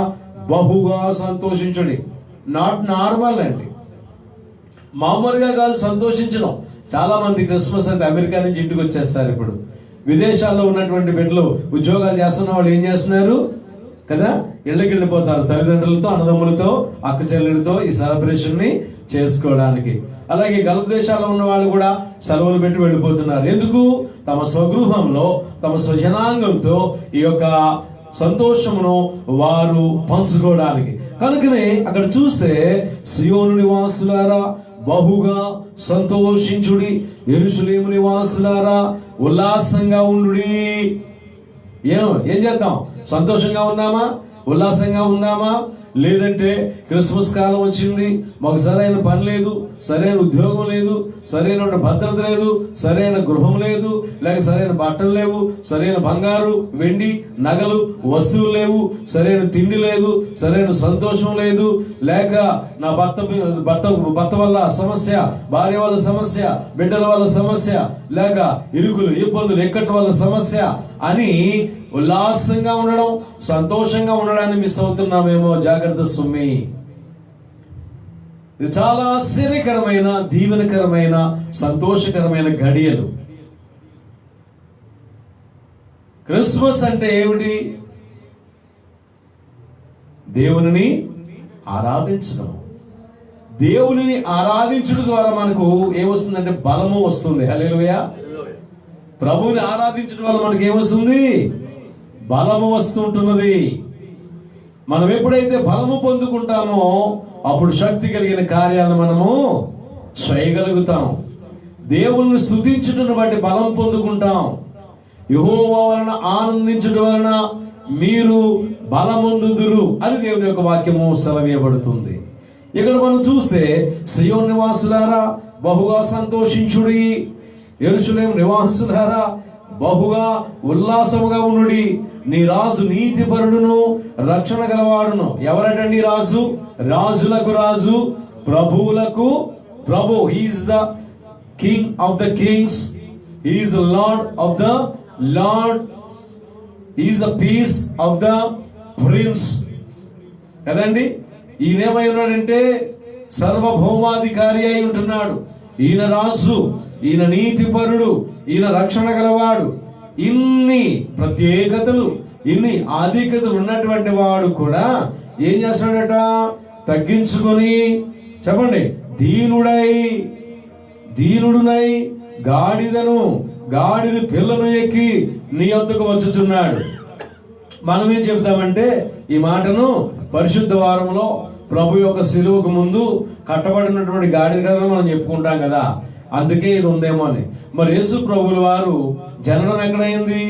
Speaker 1: బహుగా సంతోషించండి. నాట్ నార్మల్ అండి, మామూలుగా కాదు సంతోషించడం. చాలా మంది క్రిస్మస్ అయితే అమెరికా నుంచి ఇంటికి వచ్చేస్తారు. ఇప్పుడు విదేశాల్లో ఉన్నటువంటి బిడ్డలు ఉద్యోగాలు చేస్తున్న వాళ్ళు ఏం చేస్తున్నారు కదా, ఇళ్ళకి వెళ్ళిపోతారు తల్లిదండ్రులతో, అన్నదమ్ములతో, అక్క చెల్లెలతో ఈ సెలబ్రేషన్ ని చేసుకోవడానికి. అలాగే గల్ఫ్ దేశాల్లో ఉన్న వాళ్ళు కూడా సెలవులు పెట్టి వెళ్ళిపోతున్నారు. ఎందుకు? తమ స్వగృహంలో, తమ స్వజనాంగంతో ఈ యొక్క సంతోషమును వారు పంచుకోవడానికి. కనుకనే అక్కడ చూస్తే సియోను నివాసులారా బహుగా సంతోషించుడి, యెరూషలేము నివాసులారా ఉల్లాసంగా ఉండుడి. ఏం చేద్దాం? సంతోషంగా ఉందామా? ఉల్లాసంగా ఉందామా? లేదంటే క్రిస్మస్ కాలం వచ్చింది, మాకు సరైన పని లేదు, సరైన ఉద్యోగం లేదు, సరైన భద్రత లేదు, సరైన గృహం లేదు, లేక సరైన బట్టలు లేవు, సరైన బంగారు వెండి నగలు వస్తువులు లేవు, సరైన తిండి లేదు, సరైన సంతోషం లేదు, లేక నా భర్త వల్ల సమస్య, భార్య వల్ల సమస్య, బిడ్డల వల్ల సమస్య, లేక ఇరుకులు ఇబ్బందులు ఎక్కట్ల వల్ల సమస్య అని ఉల్లాసంగా ఉండడం, సంతోషంగా ఉండడాన్ని మిస్ అవుతున్నామేమో. జాగ్రత్త సుమ్మి. ఇది చాలా ఆశ్చర్యకరమైన, దీవెనకరమైన, సంతోషకరమైన ఘడియలు. క్రిస్మస్ అంటే ఏమిటి? దేవునిని ఆరాధించడం. దేవునిని ఆరాధించడం ద్వారా మనకు ఏమొస్తుందంటే బలము వస్తుంది. హల్లెలూయా. ప్రభువుని ఆరాధించడం వల్ల మనకి ఏమొస్తుంది? బలము వస్తుంటున్నది. మనం ఎప్పుడైతే బలము పొందుకుంటామో అప్పుడు శక్తి కలిగిన కార్యాలను మనము చేయగలుగుతాం. దేవుణ్ణి స్తుతించుటను బట్టి బలం పొందుకుంటాం. యెహోవా వలన ఆనందించుట వలన మీరు బలమొందుదురు అని దేవుని యొక్క వాక్యము సెలవీయబడుతుంది. ఇక్కడ మనం చూస్తే సియోను నివాసులారా బహుగా సంతోషించుడి, యెరూషలేము నివాసులారా బహుగా ఉల్లాసముగా ఉండుడి. నీ రాజు నీతిపరుడును రక్షణ గలవాడును. ఎవరటండి రాజు? రాజులకు రాజు, ప్రభువులకు ప్రభు. He is the king of the kings, he is the lord of the lord, he is the peace of the prince. కదండి. ఈయనేమై ఉన్నాడంటే సర్వభౌమాధికారి అయి ఉంటున్నాడు. ఈయన రాజు, ఈయన నీతిపరుడు, ఈయన రక్షణ గలవాడు. ఇన్ని ప్రత్యేకతలు, ఇన్ని ఆధిక్యతలు ఉన్నటువంటి వాడు కూడా ఏం చేస్తాడట? తగ్గించుకొని, చెప్పండి, దీనుడునై గాడిద పిల్లను ఎక్కి నీ వద్దకు వచ్చుచున్నాడు. మనం ఏం చెప్తామంటే ఈ మాటను పరిశుద్ధ వారంలో ప్రభు యొక్క శిలువకు ముందు కట్టబడినటువంటి గాడిద కథను మనం చెప్పుకుంటాం కదా, అందుకే ఇది ఉందేమో అని. మరి యేసు ప్రభువుల వారు జననం ఎక్కడైంది?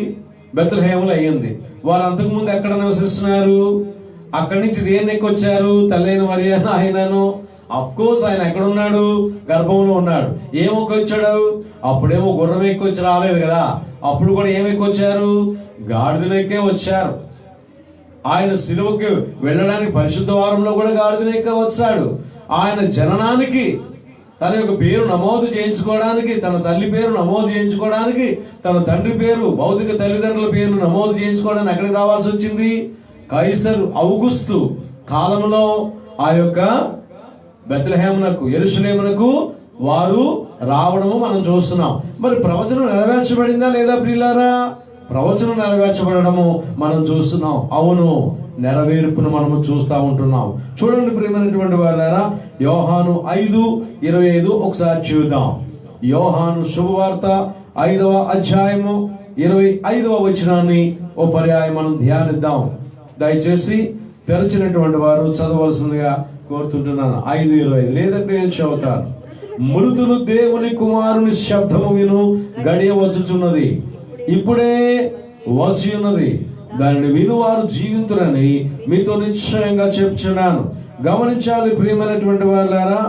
Speaker 1: బెత్లెహేములో అయ్యింది. వారు అంతకుముందు ఎక్కడ నివసిస్తున్నారు? అక్కడి నుంచి దేన్ని ఎక్కొచ్చారు? తల్లైన మరియను ఆయనను. అఫ్ కోర్స్ ఆయన ఎక్కడున్నాడు? గర్భంలో ఉన్నాడు. ఏమొక్కొచ్చాడు? అప్పుడేమో గుర్రం ఎక్కొచ్చి రాలేదు కదా, అప్పుడు కూడా ఏమెక్కొచ్చారు? గాడిదనెక్కే వచ్చారు. ఆయన శిలువకి వెళ్ళడానికి పరిశుద్ధ వారంలో కూడా గాడిదనెక్కే వచ్చాడు. ఆయన జననానికి తన యొక్క పేరు నమోదు చేయించుకోవడానికి, తన తల్లి పేరు నమోదు చేయించుకోవడానికి, తన తండ్రి పేరు, భౌతిక తల్లిదండ్రుల పేరు నమోదు చేయించుకోవడానికి ఎక్కడికి రావాల్సి వచ్చింది? కైసర్ ఔగుస్తు కాలంలో ఆ యొక్క బెత్లెహేమునకు, యెరూషలేమునకు వారు రావడము మనం చూస్తున్నాం. మరి ప్రవచనం నెరవేర్చబడిందా లేదా ప్రియులారా? ప్రవచనం నెరవేర్చబడము మనం చూస్తున్నాం. అవును, నెరవేర్పును మనము చూస్తూ ఉంటున్నాం. చూడండి ప్రియమైనటువంటి వారులారా, యోహాను 5:25 ఒకసారి చూద్దాం. యోహాను శుభవార్త 5వ అధ్యాయము 25వ వచనాన్ని ఓ పర్యాయం మనం ధ్యానిద్దాం. దయచేసి తెరచినటువంటి వారు చదవలసిందిగా కోరుతుంటున్నాను. 5:25 లేదంటే నేను చదువుతాను. మృతులు దేవుని కుమారుని శబ్దము విను గడియ వచ్చుచున్నది, ఇప్పుడే వచ్చి ఉన్నది, దానిని వినువారు జీవింతురని మీతో నిశ్చయంగా చెప్తున్నాను. గమనించాలి ప్రియమైనటువంటి వారులారా,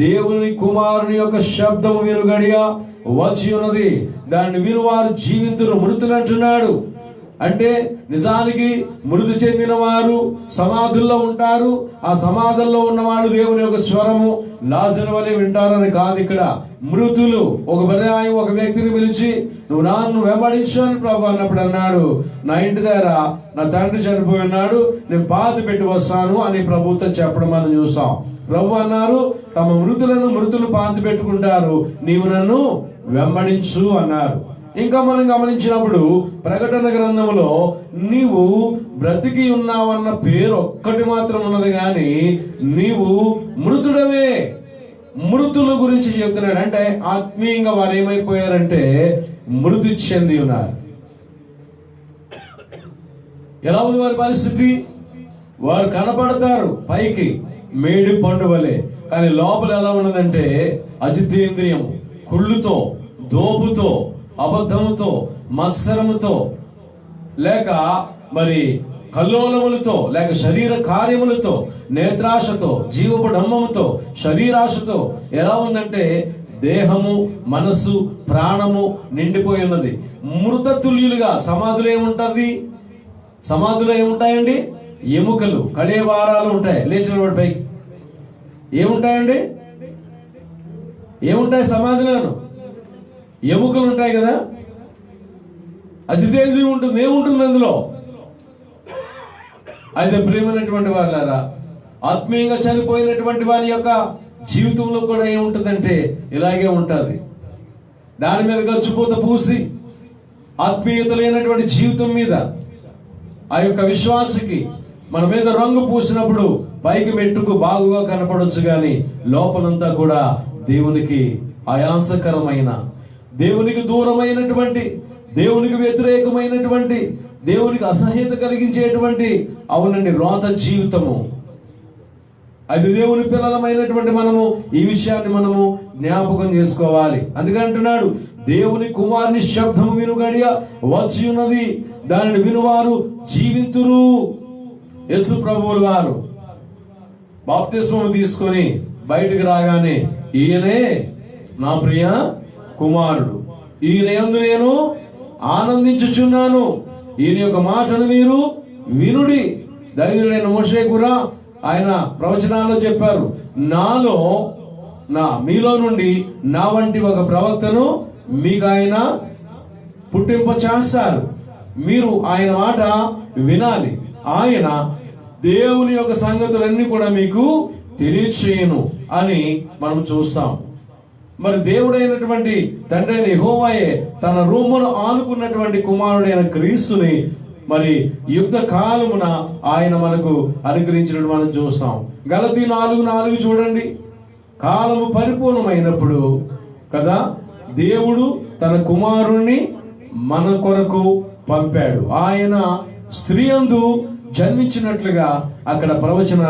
Speaker 1: దేవుని కుమారుని యొక్క శబ్దము విను గడియ వచ్చి ఉన్నది, దానిని వినువారు జీవింతురు. మృతులు అంటున్నాడు అంటే నిజానికి మృతి చెందిన వారు సమాధుల్లో ఉంటారు. ఆ సమాధుల్లో ఉన్న వాళ్ళు దేవుని యొక్క స్వరము లాజరు వలె వింటారని కాదు. ఇక్కడ మృతులు ఒక పర్యాయం ఒక వ్యక్తిని పిలిచి, నువ్వు నన్ను వెంబడించు అని ప్రభు అన్నప్పుడు అన్నాడు, నా ఇంటి దగ్గర నా తండ్రి చనిపోయి ఉన్నాడు, నేను పాతి పెట్టి వస్తాను అని ప్రభుతో చెప్పడం మనం చూసాం. ప్రభు అన్నారు, తమ మృతులు పాతి పెట్టుకుంటారు, నీవు నన్ను వెంబడించు అన్నారు. ఇంకా మనం గమనించినప్పుడు ప్రకటన గ్రంథంలో నీవు బ్రతికి ఉన్నావన్న పేరు ఒక్కటి మాత్రం ఉన్నది, కానీ నీవు మృతుడవే. మృతుల గురించి చెప్తున్నాడు. అంటే ఆత్మీయంగా వారు ఏమైపోయారంటే మృతి చెంది ఉన్నారు. ఎలా ఉంది వారి పరిస్థితి? వారు కనపడతారు పైకి మేడి పండు వలె, కానీ లోపల ఎలా ఉన్నదంటే అజితేంద్రియం, కుళ్ళుతో, దోపుతో, అబద్ధముతో, మత్సరముతో, లేక మరి కల్లోలములతో, లేక శరీర కార్యములతో, నేత్రాశతో, జీవపు డంబముతో, శరీరాశతో ఎలా ఉందంటే దేహము, మనస్సు, ప్రాణము నిండిపోయి ఉన్నది. మృతతుల్యులుగా సమాధులు ఏముంటుంది? సమాధులు ఏముంటాయండి? ఎముకలు, కళేవారాలు ఉంటాయి. లేచిన వాడి పైకి ఏముంటాయండి? ఏముంటాయి సమాధిలోను? ఎముకలు ఉంటాయి కదా. అజితేంద్రియం ఉంటుంది. ఏముంటుంది అందులో? అయితే ప్రియమైనటువంటి వాళ్ళారా, ఆత్మీయంగా చనిపోయినటువంటి వారి యొక్క జీవితంలో కూడా ఏముంటుందంటే ఇలాగే ఉంటుంది. దాని మీద గచ్చిపోత పూసి ఆత్మీయత లేనటువంటి జీవితం మీద ఆ యొక్క విశ్వాసకి మన మీద రంగు పూసినప్పుడు పైకి మెట్టుకు బాగుగా కనపడొచ్చు, కానీ లోపలంతా కూడా దేవునికి ఆయాసకరమైన, దేవునికి దూరమైనటువంటి, దేవునికి వ్యతిరేకమైనటువంటి, దేవునికి అసహ్యత కలిగించేటువంటి, అవునండి, రోత జీవితము. అది దేవుని పిల్లలమైనటువంటి మనము ఈ విషయాన్ని మనము జ్ఞాపకం చేసుకోవాలి. అందుకే అంటున్నాడు, దేవుని కుమారుని శబ్దము వినుగడియ వచ్చి ఉన్నది, దానిని వినువారు జీవింతురు. యేసు ప్రభువుల వారు బాప్తిస్మము తీసుకొని బయటికి రాగానే, ఈయనే నా ప్రియ కుమారుడు, ఈయన యందు నేను ఆనందించుచున్నాను, ఈయన యొక్క మాటను మీరు వినుడి. ధైర్యుడైన మోషే కూడా ఆయన ప్రవచనాల్లో చెప్పారు, మీలో నుండి నా వంటి ఒక ప్రవక్తను మీకు ఆయన పుట్టింప చేస్తారు. మీరు ఆయన మాట వినాలి. ఆయన దేవుని యొక్క సంగతులన్నీ కూడా మీకు తెలియచేయను అని మనం చూస్తాం. మరి దేవుడైనటువంటి తండ్రి అయిన యెహోవాయే తన రొమ్మును ఆనుకున్నటువంటి కుమారుడైన క్రీస్తుని మరి యుద్ధ కాలమున ఆయన మనకు అనుగ్రహించినట్టు మనం చూస్తాం. గలతీ 4:4 చూడండి. కాలము పరిపూర్ణమైనప్పుడు కదా దేవుడు తన కుమారుణ్ణి మన కొరకు పంపాడు. ఆయన స్త్రీ యందు జన్మించినట్లుగా అక్కడ ప్రవచన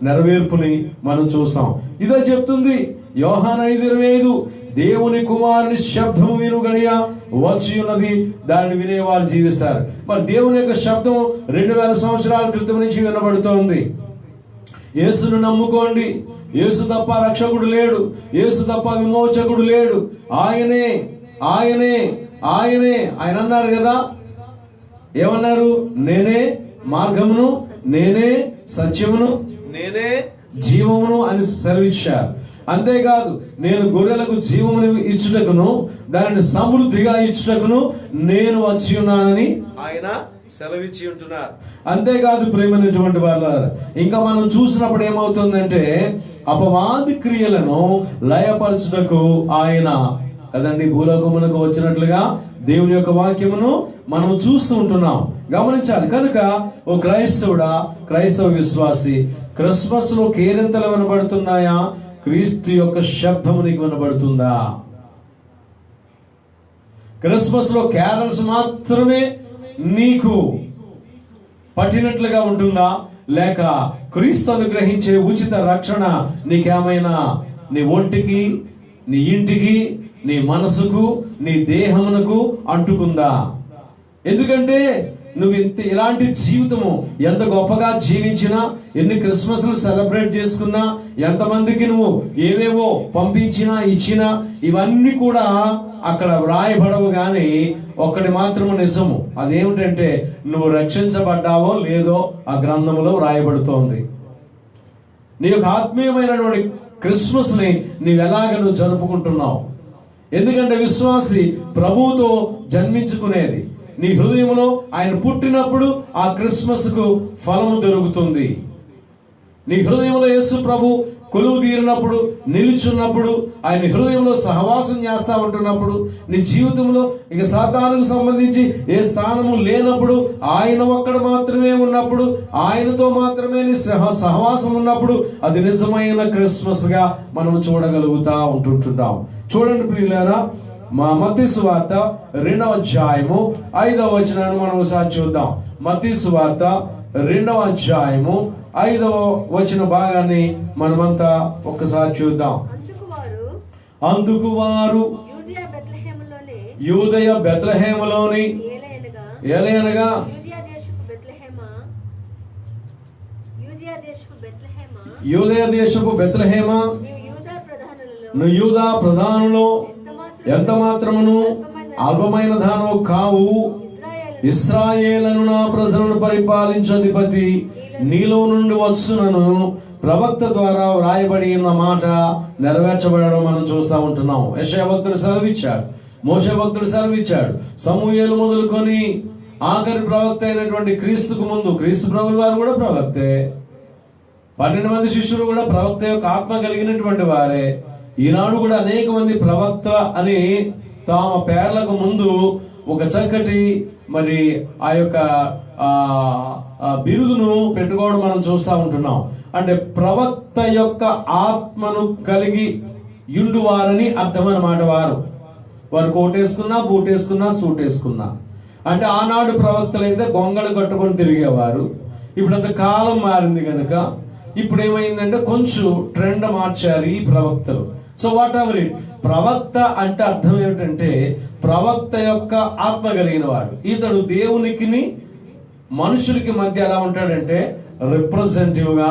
Speaker 1: నెరవేర్పుని మనం చూస్తాం. ఇదే చెప్తుంది యోహాను 5:25, దేవుని కుమారుని శబ్దము విను గడియ వచ్చి ఉన్నది, దాన్ని వినేవారు జీవిస్తారు. మరి దేవుని యొక్క శబ్దం 2000 సంవత్సరాల క్రితం నుంచి వినబడుతోంది. యేసును నమ్ముకోండి, యేసు తప్ప రక్షకుడు లేడు, యేసు తప్ప విమోచకుడు లేడు, ఆయనే ఆయనే ఆయనే. ఆయన అన్నారు కదా, ఏమన్నారు? నేనే మార్గమును, నేనే సత్యమును, నేనే జీవమును అని సెలవిచ్చారు. అంతేకాదు, నేను గొర్రెలకు జీవమును ఇచ్చుటకును దానిని సమృద్ధిగా ఇచ్చుటకును నేను వచ్చి ఉన్నానని ఆయన సెలవిచ్చి ఉంటున్నారు. అంతేకాదు ప్రేమైనటువంటి వాళ్ళారా, ఇంకా మనం చూసినప్పుడు ఏమవుతుందంటే అపవాది క్రియలను లయపరచుటకు ఆయన కదండి భూలోకమునకు వచ్చినట్లుగా దేవుని యొక్క వాక్యమును మనం చూస్తూ ఉంటున్నాం. గమనించాలి. కనుక ఓ క్రైస్తవుడా, క్రైస్తవ విశ్వాసి, క్రిస్మస్ లో కేరింతలు వినబడుతున్నాయా? క్రీస్తు యొక్క శబ్దము నీకు వినబడుతుందా? క్రిస్మస్ లో క్యారల్స్ మాత్రమే నీకు పట్టినట్లుగా ఉంటుందా? లేక క్రీస్తు అనుగ్రహించే ఉచిత రక్షణ నీకేమైనా నీ ఒంటికి, నీ ఇంటికి, నీ మనసుకు, నీ దేహమునకు అంటుకుందా? ఎందుకంటే నువ్వు ఇలాంటి జీవితము ఎంత గొప్పగా జీవించినా, ఎన్ని క్రిస్మస్లు సెలబ్రేట్ చేసుకున్నా, ఎంతమందికి నువ్వు ఏవేవో పంపించినా ఇచ్చినా, ఇవన్నీ కూడా అక్కడ వ్రాయబడవు. కానీ ఒక్కటి మాత్రము నిజము, అదేమిటంటే నువ్వు రక్షించబడ్డావో లేదో ఆ గ్రంథములో వ్రాయబడుతోంది. నీ యొక్క ఆత్మీయమైనటువంటి క్రిస్మస్ ని నువ్వు జరుపుకుంటున్నావు. ఎందుకంటే విశ్వాసి ప్రభువుతో జన్మించుకునేది. నీ హృదయంలో ఆయన పుట్టినప్పుడు ఆ క్రిస్మస్ కు ఫలము దొరుకుతుంది. నీ హృదయంలో యేసు ప్రభు కొలువు తీరినప్పుడు, నిలుచున్నప్పుడు, ఆయన హృదయంలో సహవాసం చేస్తా ఉంటున్నప్పుడు, నీ జీవితంలో ఇక సాతానుకు సంబంధించి ఏ స్థానము లేనప్పుడు, ఆయన ఒక్కడ మాత్రమే ఉన్నప్పుడు, ఆయనతో మాత్రమే నీ సహవాసం ఉన్నప్పుడు, అది నిజమైన క్రిస్మస్ గా మనం చూడగలుగుతా ఉంటుంటాం. చూడండి ప్రియులారా, మా మత్తయి సువార్త 2వ అధ్యాయము 5వ వచనాన్ని మనం ఒకసారి చూద్దాం. మత్తయి సువార్త 2వ అధ్యాయము 5వ వచన భాగాన్ని మనమంతా ఒక్కసారి చూద్దాం. అందుకు వారు యూదయ బెత్లెహేములోని ఏలయనగా యూదయ దేశపు బెత్లెహేమా, నువ్వు యూదా ప్రధానులో ఎంత మాత్రమును అల్పమైన దానవు కావు. ఇశ్రాయేలును నా ప్రజలను పరిపాలించు అధిపతి నీలో నుండి వచ్చునను ప్రవక్త ద్వారా వ్రాయబడి ఉన్న మాట నెరవేర్చబడడం మనం చూస్తూ ఉంటున్నాం. యెషయా భక్తుడు సెలవిచ్చాడు, మోషే భక్తుడు సెలవిచ్చాడు, సమూయేలు మొదలుకొని ఆఖరి ప్రవక్త అయినటువంటి క్రీస్తుకు ముందు క్రీస్తు ప్రభువు వారు కూడా ప్రవక్తే, 12 మంది శిష్యులు కూడా ప్రవక్త యొక్క ఆత్మ కలిగినటువంటి వారే. ఈనాడు కూడా అనేక మంది ప్రవక్త అని తమ పేర్లకు ముందు ఒక చక్కటి మరి ఆ యొక్క బిరుదును పెట్టుకోవడం మనం చూస్తూ ఉంటున్నాం. అంటే ప్రవక్త యొక్క ఆత్మను కలిగి యుండువారని అర్థం అన్నమాట. వారు కోటేసుకున్నా, బూటేసుకున్నా, సూట్ వేసుకున్నా. అంటే ఆనాడు ప్రవక్తలు అయితే గొంగళి కట్టుకొని తిరిగేవారు. ఇప్పుడు అంత కాలం మారింది కనుక ఇప్పుడు ఏమైందంటే కొంచెం ట్రెండ్ మార్చారు ఈ ప్రవక్తలు. సో వాట్ ఎవర్ ఇట్, ప్రవక్త అంటే అర్థం ఏమిటంటే ప్రవక్త యొక్క ఆత్మ కలిగిన వాడు. ఇతడు దేవునికి మనుషులకి మధ్య ఎలా ఉంటాడంటే రిప్రజెంటేటివ్ గా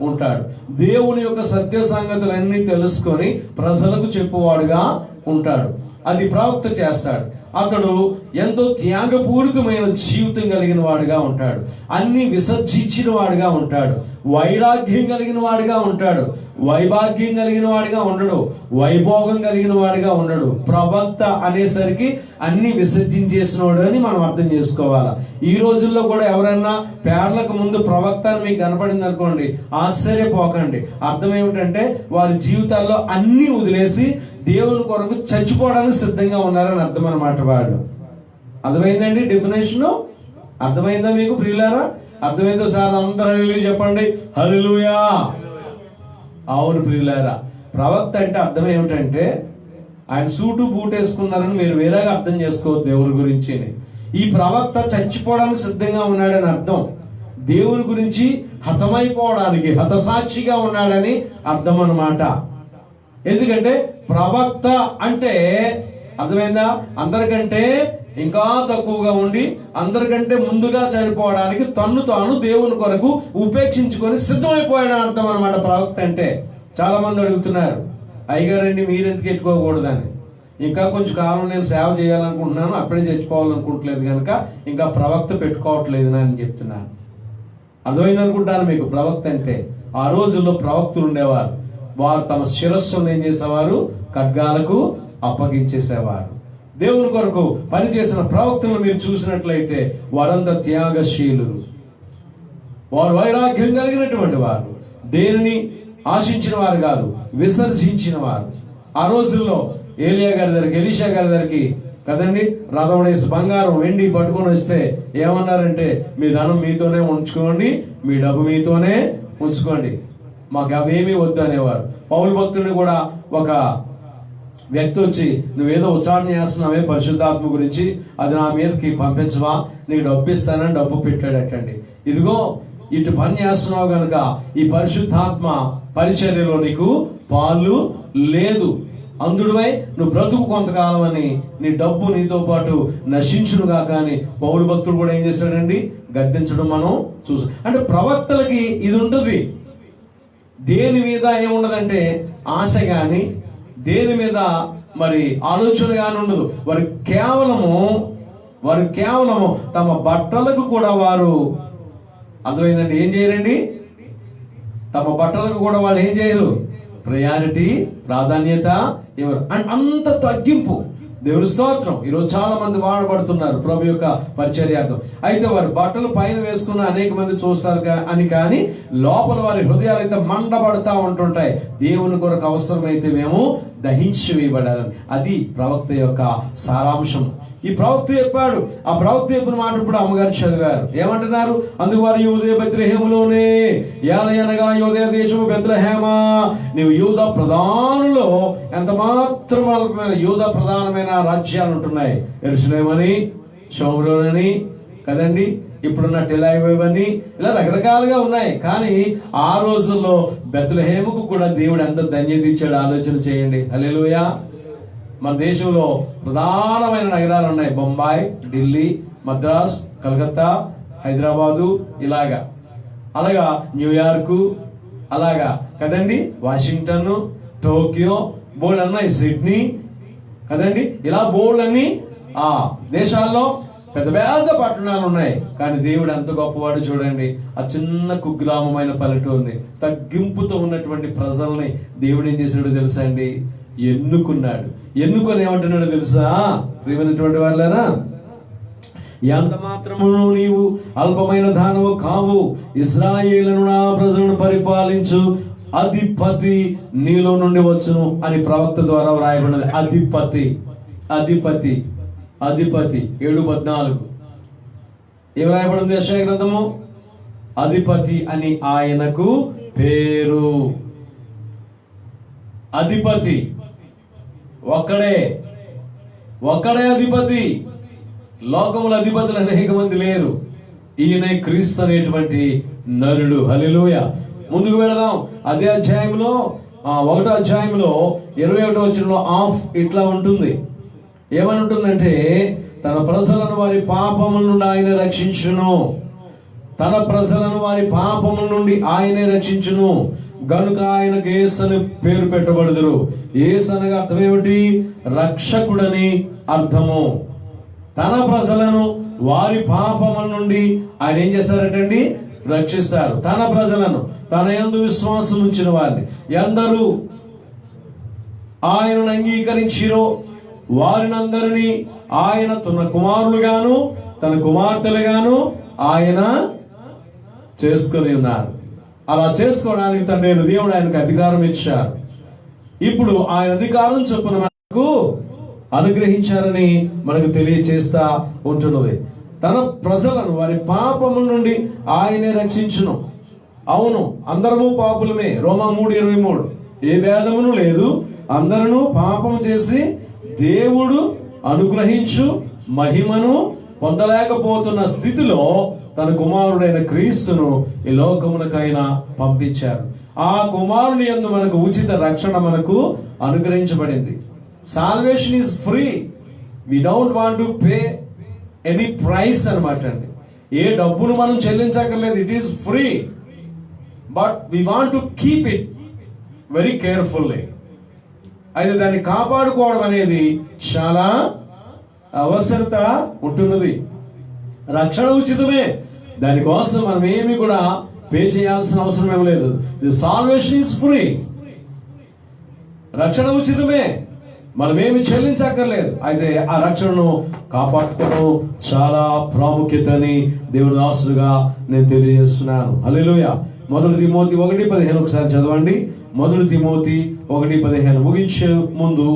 Speaker 1: ఉంటాడు. దేవుని యొక్క సత్య సంగతులన్నీ తెలుసుకొని ప్రజలకు చెప్పువాడుగా ఉంటాడు. అది ప్రవక్త చేస్తాడు. అతడు ఎంతో త్యాగపూరితమైన జీవితం కలిగిన వాడుగా ఉంటాడు. అన్ని విసర్జించిన వాడుగా ఉంటాడు. వైరాగ్యం కలిగిన వాడుగా ఉంటాడు. వైభాగ్యం కలిగిన వాడిగా ఉండడు. వైభోగం కలిగిన వాడిగా ఉండడు. ప్రవక్త అనేసరికి అన్ని విసర్జించేసినవాడు అని మనం అర్థం చేసుకోవాలా. ఈ రోజుల్లో కూడా ఎవరైనా పేర్లకు ముందు ప్రవక్త అని మీకు కనపడింది అనుకోండి, ఆశ్చర్యపోకండి. అర్థం ఏమిటంటే వారి జీవితాల్లో అన్ని వదిలేసి దేవుని కొరకు చచ్చిపోవడానికి సిద్ధంగా ఉన్నారని అర్థం అన్నమాట. వాళ్ళు అర్థమైందండి డెఫినేషను? అర్థమైందా మీకు ప్రియులారా? అర్థమైందో సార్? అందరూ హల్లెలూయా చెప్పండి. హల్లెలూయా. అవును ప్రియులారా, ప్రవక్త అంటే అర్థం ఏమిటంటే ఆయన సూటు బూట్ వేసుకున్నారని మీరు వేరేగా అర్థం చేసుకోవద్దు దేవుని గురించి. ఈ ప్రవక్త చచ్చిపోవడానికి సిద్ధంగా ఉన్నాడని అర్థం. దేవుని గురించి హతమైపోవడానికి హతసాక్షిగా ఉన్నాడని అర్థం అన్నమాట. ఎందుకంటే ప్రవక్త అంటే అర్థమైందా, అందరికంటే ఇంకా తక్కువగా ఉండి అందరికంటే ముందుగా చనిపోవడానికి తన్ను తాను దేవుని కొరకు ఉపేక్షించుకొని సిద్ధమైపోయాడు అర్థం అనమాట ప్రవక్త అంటే. చాలా మంది అడుగుతున్నారు, అయ్యగారండి మీరెందుకు ఎత్తుకోకూడదని. ఇంకా కొంచెం కాలం నేను సేవ చేయాలనుకుంటున్నాను, అప్పుడే చచ్చిపోవాలనుకుంటలేదు కనుక ఇంకా ప్రవక్త పెట్టుకోవట్లేదు అని చెప్తున్నాను. అర్థమైంది అనుకుంటాను మీకు. ప్రవక్త అంటే ఆ రోజుల్లో ప్రవక్తులు ఉండేవారు. వారు తమ శిరస్సును ఏం చేసేవారు? ఖడ్గాలకు అప్పగించేసేవారు. దేవుని కొరకు పనిచేసిన ప్రవక్తలను మీరు చూసినట్లయితే వారంతా త్యాగశీలురు. వారు వైరాగ్యం కలిగినటువంటి వారు. దేనిని ఆశించిన వారు కాదు, విసర్జించిన వారు. ఆ రోజుల్లో ఏలియా గారి దగ్గరికి, ఎలీషా గారి దగ్గరికి కదండి రథం వేసి బంగారం వెండి పట్టుకొని వస్తే ఏమన్నారంటే, మీ ధనం మీతోనే ఉంచుకోండి, మీ డబ్బు మీతోనే ఉంచుకోండి, మాకు అవేమీ వద్దు అనేవారు. పౌలు భక్తుడిని కూడా ఒక వ్యక్తి వచ్చి, నువ్వేదో ఉచ్చారణ చేస్తున్నావే పరిశుద్ధాత్మ గురించి, అది నా మీదకి పంపించవా, నీకు డబ్బు ఇస్తానని డబ్బు పెట్టాడటండి. ఇదిగో ఇటు పని చేస్తున్నావు కనుక ఈ పరిశుద్ధాత్మ పరిచర్యలో నీకు పాలు లేదు, అందుడివై నువ్వు బ్రతుకు కొంతకాలం అని నీ డబ్బు నీతో పాటు నశించునుగా. కానీ పౌలు భక్తుడు కూడా ఏం చేశాడండి? గద్దించడం మనం చూసాం. అంటే ప్రవక్తలకి ఇది ఉంటుంది. దేని మీద ఏముండదంటే ఆశ గాని, దేని మీద మరి ఆలోచన గాని ఉండదు. వారు కేవలము తమ బట్టలకు కూడా వారు అర్థమైందండి ఏం చేయరండి? తమ బట్టలకు కూడా వాళ్ళు ఏం చేయరు? ప్రయారిటీ, ప్రాధాన్యత ఎవరు అంత తగ్గింపు. దేవుని స్తోత్రం. ఈరోజు చాలా మంది వాడబడుతున్నారు ప్రభు యొక్క పరిచర్యార్థం. అయితే వారి బట్టలు పైన వేసుకున్న అనేక మంది చూస్తారు అని, కానీ లోపల వారి హృదయాలు అయితే మండబడతా ఉంటుంటాయి. దేవుని కొరకు అవసరమైతే మేము దహించి వేయబడాలని. అది ప్రవక్త యొక్క సారాంశం. ఈ ప్రవక్త చెప్పాడు. ఆ ప్రవక్త చెప్పిన మాట ఇప్పుడు అమ్మగారు చదివారు. ఏమంటున్నారు? అందుకు వారు యూదే బెత్లెహేములోనే, ఏలయనగా యూదే దేశము బెత్లెహేమ, నీవు యూదా ప్రధానులో ఎంత మాత్రం యూదా ప్రధానమైన రాజ్యాలు ఉంటున్నాయి. యెరూషలేమని, షోమ్రోనని కదండి, ఇప్పుడున్న టెలాయివ్ అని, ఇలా రకరకాలుగా ఉన్నాయి. కానీ ఆ రోజుల్లో బెత్లెహేముకు కూడా దేవుడు ఎంత ధన్యత ఇచ్చాడు ఆలోచన చేయండి. హల్లెలూయా. మన దేశంలో ప్రధానమైన నగరాలు ఉన్నాయి. బొంబాయి, ఢిల్లీ, మద్రాస్, కలకత్తా, హైదరాబాదు, అలాగా న్యూయార్కు, అలాగా కదండి, వాషింగ్టన్, టోక్యో, బోల్డ్ అన్నాయి, సిడ్నీ కదండి, ఇలా బోల్డ్ అన్ని ఆ దేశాల్లో పెద్ద పెద్ద పట్టణాలు ఉన్నాయి. కానీ దేవుడు ఎంత గొప్పవాడు చూడండి. ఆ చిన్న కుగ్రామమైన పల్లెటూరుని, తగ్గింపుతో ఉన్నటువంటి ప్రజల్ని దేవుడు ఏం చేశాడో తెలుసా అండి? ఎన్నుకున్నాడు. ఎన్నుకొని ఏమంటున్నాడో తెలుసా ప్రియమైనటువంటి వాళ్ళారా? ఎంత మాత్రమును నీవు అల్పమైన దానవు కావు, ఇశ్రాయేలును నా ప్రజలను పరిపాలించు అధిపతి నీలో నుండి వచ్చును అని ప్రవక్త ద్వారా వ్రాయబడినది. అధిపతి అధిపతి అధిపతి 7:14 ఏం రాయబడింది యెషయా గ్రంథము? అధిపతి అని ఆయనకు పేరు. అధిపతి ఒక్కడే అధిపతి. లోకముల అధిపతులు అనేక మంది లేరు. ఈయనే క్రీస్తు అనేటువంటి నరుడు. హల్లెలూయా. ముందుకు వెళదాం. అదే అధ్యాయంలో 1వ అధ్యాయంలో 21వ వచనంలో ఇట్లా ఉంటుంది. ఏమని ఉంటుందంటే, తన ప్రజలను వారి పాపముల నుండి ఆయన రక్షించును. తన ప్రజలను వారి పాపముల నుండి ఆయనే రక్షించును గనుక ఆయనకు యేసు అని పేరు పెట్టబడుదురు. యేసు అనగా అర్థం ఏమిటి? రక్షకుడని అర్థము. తన ప్రజలను వారి పాపముల నుండి ఆయన ఏం చేస్తారటండి? రక్షిస్తారు. తన ప్రజలను, తన యందు విశ్వాసం ఉంచిన వారిని ఎందరూ ఆయనను అంగీకరించిరో వారినందరినీ ఆయన తన కుమారులుగాను తన కుమార్తెలుగాను ఆయన చేసుకుని ఉన్నారు. అలా చేసుకోవడానికి తండ్రి దేవుడు ఆయనకు అధికారం ఇచ్చారు. ఇప్పుడు ఆయన అధికారం చొప్పున మనకు అనుగ్రహించారని మనకు తెలియచేస్తా ఉంటున్నది. తన ప్రజలను వారి పాపముల నుండి ఆయనే రక్షించును. అవును, అందరము పాపులమే. రోమా 3:23. ఏ భేదమును లేదు, అందరూ పాపము చేసి దేవుడు అనుగ్రహించు మహిమను పొందలేకపోతున్న స్థితిలో తన కుమారుడైన క్రీస్తును ఈ లోకమునకైనా పంపించారు. ఆ కుమారుని యందు మనకు ఉచిత రక్షణ మనకు అనుగ్రహించబడింది. Salvation is free. We don't want to pay any price అనమాట అండి. ఏ డబ్బును మనం చెల్లించక్కర్లేదు. It is free, but we want to keep it very carefully. అయితే దాన్ని కాపాడుకోవడం అనేది చాలా అవసరత ఉంటున్నది. రక్షణ ఉచితమే, దానికోసం మనం ఏమి కూడా పే చేయాల్సిన అవసరం ఏం లేదు. Salvation is free. రక్షణ ఉచితమే, మనమేమి చెల్లించక్కర్లేదు. అయితే ఆ రక్షణను కాపాడుకోవడం చాలా ప్రాముఖ్యత అని దేవుని దాసులుగా నేను తెలియజేస్తున్నాను. హల్లెలూయా. 1 తిమోతి 1:15 ఒకసారి చదవండి. 1 తిమోతి 1:15 ముగించే ముందు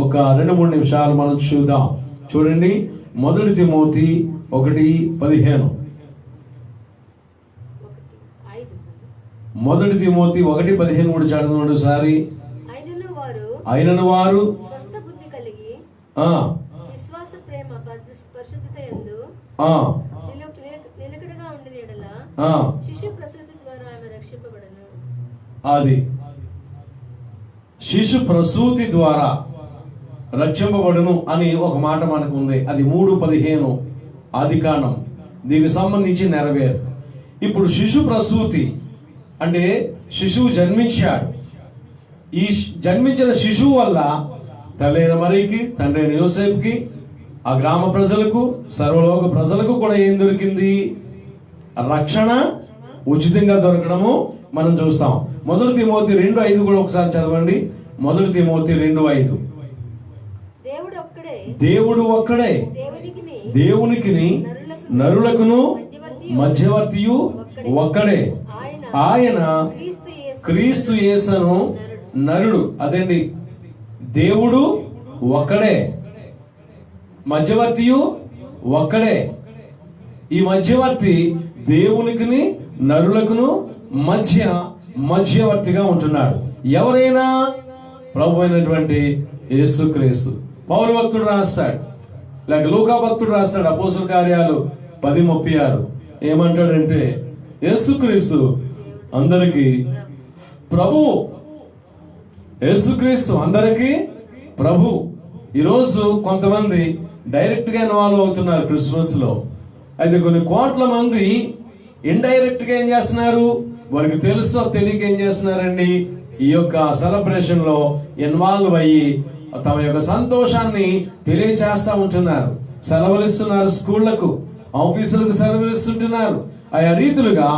Speaker 1: ఒక 2-3 నిమిషాలు మనం చూద్దాం. చూడండి, 1 తిమోతి 1:15. 1 తిమోతి 1:15 కూడా చదవండి ఒకసారి. అయినను వారు
Speaker 2: విశ్వాస ప్రేమ పరిశుద్ధత యందు నిలకడగా ఉండిన యెడల శిశు ప్రసూతి ద్వారా ఆమె రక్షింపబడును.
Speaker 1: అది శిశు ప్రసూతి ద్వారా రక్షింపబడును అని ఒక మాట మనకు ఉంది. అది 3:15 ఆదికాండం. దీనికి సంబంధించి నెరవేరు. ఇప్పుడు శిశు ప్రసూతి అంటే శిశువు జన్మించాడు. ఈ జన్మించిన శిశువు వల్ల తల్లైన మరియకి, తండ్రి అయిన యోసేపుకి, ఆ గ్రామ ప్రజలకు, సర్వలోక ప్రజలకు కూడా ఏం దొరికింది? రక్షణ ఉచితంగా దొరకడము మనం చూస్తాం. 1 తిమోతి 2:5 కూడా ఒకసారి చదవండి. 1 తిమోతి 2:5. దేవుడు ఒక్కడే, దేవునికిని నరులకును మధ్యవర్తియు ఒక్కడే, ఆయన క్రీస్తు యేసును నరుడు. అదండి, దేవుడు ఒక్కడే, మధ్యవర్తియు ఒక్కడే. ఈ మధ్యవర్తి దేవునికిని నరులకును మధ్యవర్తిగా ఉంటున్నాడు. ఎవరైనా ప్రభు అయినటువంటి యేసుక్రీస్తు. పౌలు భక్తుడు రాస్తాడు, లేక లూకా భక్తుడు రాస్తాడు అపోస్తల కార్యాలు 10:36. ఏమంటాడంటే, యేసుక్రీస్తు అందరికీ ప్రభువు. యేసుక్రీస్తు అందరికీ ప్రభు. ఈరోజు కొంతమంది డైరెక్ట్ గా ఇన్వాల్వ్ అవుతున్నారు క్రిస్మస్ లో. అయితే కొన్ని కోట్ల మంది ఇండైరెక్ట్ గా ఏం చేస్తున్నారు? వారికి తెలుసో తెలియక ఏం చేస్తున్నారండి? ఈ యొక్క సెలబ్రేషన్ లో ఇన్వాల్వ్ అయ్యి తమ యొక్క సంతోషాన్ని తెలియచేస్తా ఉంటున్నారు. సెలవులు ఇస్తున్నారు, స్కూళ్లకు, ఆఫీసులకు సెలవులు ఇస్తుంటున్నారు. ఆయా రీతులుగా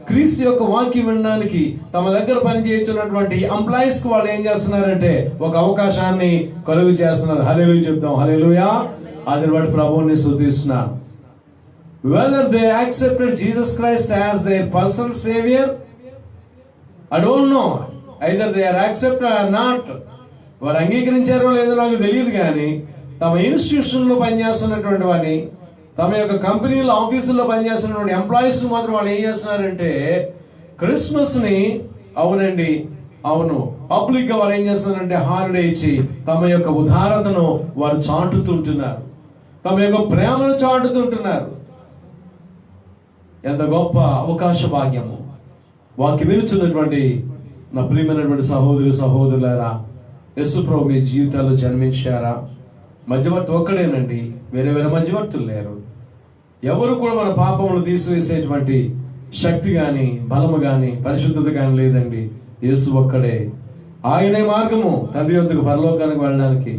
Speaker 1: క్రీస్తు యొక్క వాక్యం వినడానికి తమ దగ్గర పనిచేస్తున్నటువంటి ఎంప్లాయీస్ కు వాళ్ళు ఏం చేస్తున్నారంటే ఒక అవకాశాన్ని కలుగు చేస్తున్నారు. హల్లెలూయా చెప్తాం. హల్లెలూయా. అదని బట్టి ప్రభువుని స్తుతిస్తున్నాను. Whether they accepted Jesus Christ as their personal savior, I don't know. Either they are accepted or not. వారు అంగీకరించారో లేదో నాకు తెలియదు, కానీ తమ ఇన్స్టిట్యూషన్ లో పనిచేస్తున్నటువంటి వారిని, తమ యొక్క కంపెనీలో ఆఫీసుల్లో పనిచేస్తున్నటువంటి ఎంప్లాయీస్ మాత్రం వాళ్ళు ఏం చేస్తున్నారంటే క్రిస్మస్ ని, అవునండి అవును, పబ్లిక్ గా వారు ఏం చేస్తున్నారంటే హాలిడే ఇచ్చి తమ యొక్క ఉదారతను వారు చాటుతుంటున్నారు, తమ యొక్క ప్రేమను చాటుతుంటున్నారు. ఎంత గొప్ప అవకాశ భాగ్యము. వాకి వినుచున్నటువంటి నా ప్రియమైనటువంటి సహోదరులారా, యేసు ప్రభు మీ జీవితాల్లో జన్మించారా? మధ్యవర్తి ఒక్కడేనండి, వేరే వేరే మధ్యవర్తులు లేరు. ఎవరు కూడా మన పాపములు తీసివేసేటువంటి శక్తి గాని, బలము గాని, పరిశుద్ధత గాని లేదండి. యేసు ఒక్కడే. ఆయనే మార్గము తండ్రి యొద్దకు పరలోకానికి వెళ్ళడానికి.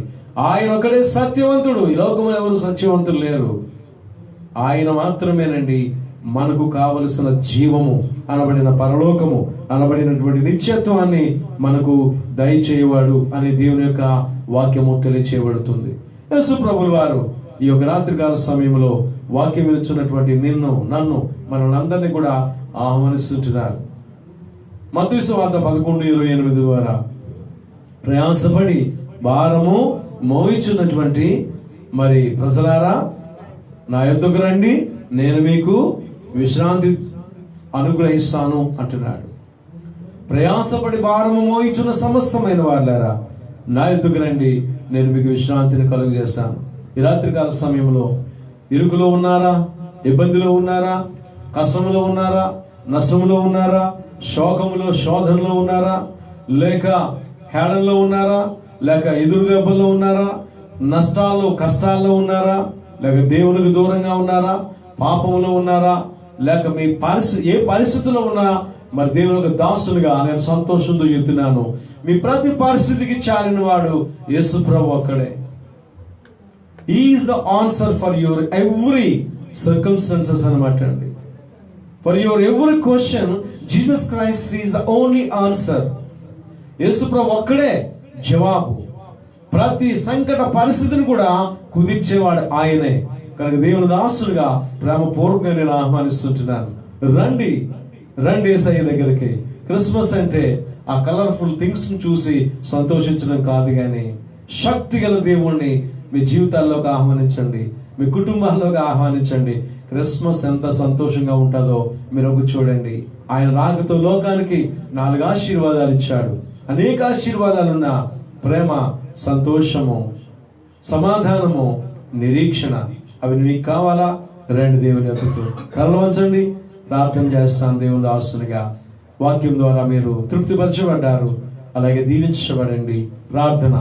Speaker 1: ఆయన ఒకడే సత్యవంతుడు. ఈ లోకంలో ఎవరు సత్యవంతులు లేరు. ఆయన మాత్రమేనండి మనకు కావలసిన జీవము అనబడిన పరలోకము అనబడినటువంటి నిత్యత్వాన్ని మనకు దయచేయవాడు అని దేవుని యొక్క వాక్యము తెలియచేయబడుతుంది. యేసు ప్రభువుల వారు ఈ యొక్క రాత్రికాల సమయంలో వాక్యం వినుచున్నటువంటి నిన్ను, నన్ను, మనల్ని కూడా ఆహ్వానిస్తుంటున్నారు. మత్తయి సువార్త 11:28 ద్వారా ప్రయాసపడి భారము మోయిచున్నటువంటి మరి ప్రజలారా నా యొద్దకు రండి, నేను మీకు విశ్రాంతి అనుగ్రహిస్తాను అంటున్నాడు. ప్రయాసపడి భారము మోయిచున్న సమస్తమైన వాళ్ళారా నా యొద్దకు రండి, నేను మీకు విశ్రాంతిని కలుగజేస్తాను. ఈ రాత్రికాల సమయంలో ఇరుకులో ఉన్నారా? ఇబ్బందిలో ఉన్నారా? కష్టంలో ఉన్నారా? నష్టంలో ఉన్నారా? శోకములో, శోధనలో ఉన్నారా? లేక హేళనలో ఉన్నారా? లేక ఎదురు దెబ్బల్లో ఉన్నారా? నష్టాల్లో, కష్టాల్లో ఉన్నారా? లేక దేవునికి దూరంగా ఉన్నారా? పాపంలో ఉన్నారా? లేక మీ ఏ పరిస్థితుల్లో ఉన్నా మరి దేవునికి దాసులుగా నేను సంతోషంతో చెప్తున్నాను, మీ ప్రతి పరిస్థితికి చాలిన వాడు యేసు ప్రభు ఒక్కడే. He is the answer for your every circumstances అన్నమాట అండి. For your every question, Jesus Christ is the only answer. యేసు ప్రభు ఒక్కడే జవాబు. ప్రతి సంకట పరిస్థితిని కూడా కుదిర్చేవాడు ఆయనే. కనుక దేవుని దాసులుగా ప్రేమపూర్వకంగా నేను ఆహ్వానిస్తుంటున్నాను. రండి, రండి యేసయ్య దగ్గరికి. క్రిస్మస్ అంటే ఆ కలర్ఫుల్ థింగ్స్ ని చూసి సంతోషించడం కాదు, కానీ శక్తి గల దేవుణ్ణి మీ జీవితాల్లోకి ఆహ్వానించండి, మీ కుటుంబాల్లోకి ఆహ్వానించండి. క్రిస్మస్ ఎంత సంతోషంగా ఉంటుందో మీరు ఒక చూడండి. ఆయన రాకతో లోకానికి 4 ఆశీర్వాదాలు ఇచ్చాడు. అనేక ఆశీర్వాదాలున్న ప్రేమ, సంతోషము, సమాధానము, నిరీక్షణ, అవి మీకు కావాలా? రండి దేవుని యొద్దకు. కళ్ళు వంచండి, ప్రార్థన చేస్తాను. దేవుని దాసునిగా వాక్యం ద్వారా మీరు తృప్తిపరచబడ్డారు, అలాగే దీవించబడండి. ప్రార్థన.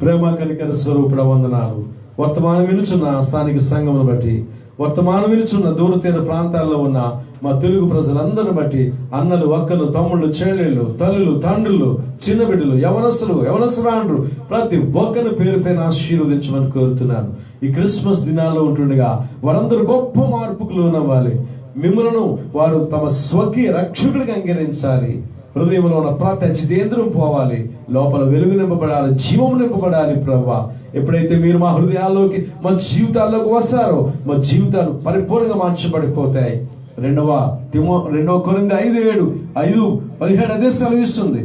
Speaker 1: ప్రేమ కనికర స్వరూపుడ వందనాలు. వర్తమానం వినుచున్న స్థానిక సంఘమును బట్టి, వర్తమానం వినుచున్న దూర తీర ప్రాంతాల్లో ఉన్న మా తెలుగు ప్రజలందరిని బట్టి, అన్నలు, అక్కలు, తమ్ముళ్ళు, చెల్లెళ్ళు, తల్లులు, తండ్రులు, చిన్న బిడ్డలు, యవనస్తురాండ్రు, ప్రతి ఒక్కరిని పేరు పైన ఆశీర్వదించమని కోరుతున్నాను. ఈ క్రిస్మస్ దినాల్లో ఉంటుండగా వారందరూ గొప్ప మార్పుకు లోనవ్వాలి. మిమ్మలను వారు తమ స్వకీయ రక్షకుడిగా అంగీకరించాలి. హృదయంలో ఉన్న ప్రతి చిదేంద్రం పోవాలి, లోపల వెలుగు నింపబడాలి, జీవం నింపబడాలి. ప్రభువా, ఎప్పుడైతే మీరు మా హృదయాల్లోకి, మా జీవితాల్లోకి వస్తారో మా జీవితాలు పరిపూర్ణంగా మార్చబడిపోతాయి. 2 కొరింథీ 5:17 అదే సెలవిస్తుంది.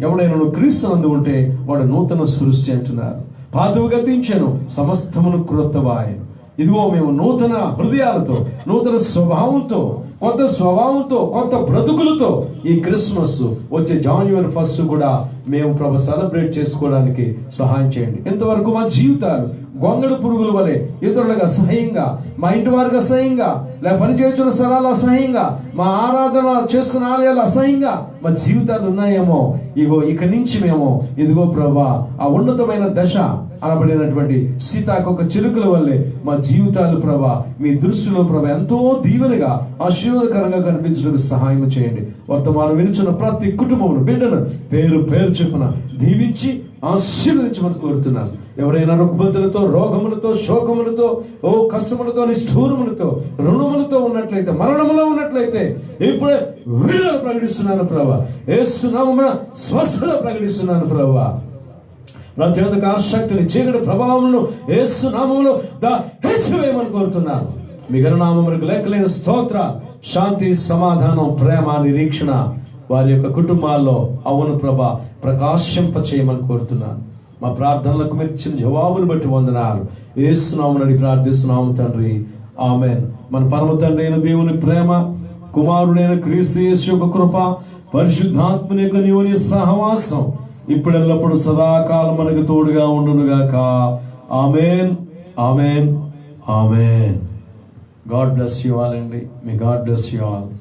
Speaker 1: ఎవడైనా నువ్వు క్రీస్తునందు ఉంటే వాడు నూతన సృష్టి అంటున్నారు. పాతవి గతించెను, సమస్తమును క్రొత్తవాయెను. ఇదిగో మేము నూతన హృదయాలతో, నూతన స్వభావంతో, కొత్త బ్రతుకులతో ఈ క్రిస్మస్ వచ్చే January 1 కూడా మేము ప్రభు సెలబ్రేట్ చేసుకోవడానికి సహాయం చేయండి. ఇంతవరకు మా జీవితాలు గొంగళి పురుగుల వలె ఇతరులకు అసహ్యంగా, మా ఇంటి వారికి అసహ్యంగా, లేక పని చేస్తున్న స్థలాలు అసహ్యంగా, మా ఆరాధన చేసుకున్న ఆలయాలు అసహ్యంగా మా జీవితాలు ఉన్నాయేమో, ఇక నుంచి మేము ఇదిగో ప్రభా ఆ ఉన్నతమైన దశ అనబడినటువంటి సీతాకొక చిలుకల వల్లే మా జీవితాలు ప్రభా మీ దృష్టిలో ప్రభా ఎంతో దీవెనగా, ఆశీర్వాదకరంగా కనిపించడానికి సహాయం చేయండి. వర్తమానం వినుచున్న ప్రతి కుటుంబమును, బిడ్డను పేరు చొప్పున దీవించి ఆశీర్వదించమని కోరుతున్నాను. ఎవరైనా రుగ్మతులతో, రోగములతో, శోకములతో, కష్టములతో, నిష్ఠూరములతో, రుణములతో ఉన్నట్లయితే, మరణములో ఉన్నట్లయితే ఇప్పుడే విడుదల ప్రకటిస్తున్నాను ప్రభా. యేసు నామమున స్వస్థత ప్రకటిస్తున్నాను ప్రభా. ప్రత్యేక ఆసక్తిని, చీకటి ప్రభావములను యేసు నామములో హెచ్చివేయమని కోరుతున్నాను. మీ గణనామములకు లెక్కలేని స్తోత్ర, శాంతి, సమాధానం, ప్రేమ, నిరీక్షణ వారి యొక్క కుటుంబాల్లో అవును ప్రభా ప్రకాశింప చేయమని కోరుతున్నాను. మా ప్రార్థనలకు మీరు ఇచ్చిన జవాబును బట్టి వందనాలు. యేసు నామమున ప్రార్థిస్తున్నాము తండ్రి, ఆమేన్. మన పరమ తండ్రి అయిన దేవుని ప్రేమ, కుమారుడైన క్రీస్తు యేసు యొక్క కృప, పరిశుద్ధాత్మని యొక్క అన్యోన్య సహవాసం ఇప్పుడెల్లప్పుడు సదాకాలం మనకు తోడుగా ఉండునుగాక. ఆమేన్, ఆమేన్, ఆమేన్. గాడ్ బ్లెస్ యు ఆల్ అండి. May God bless you all.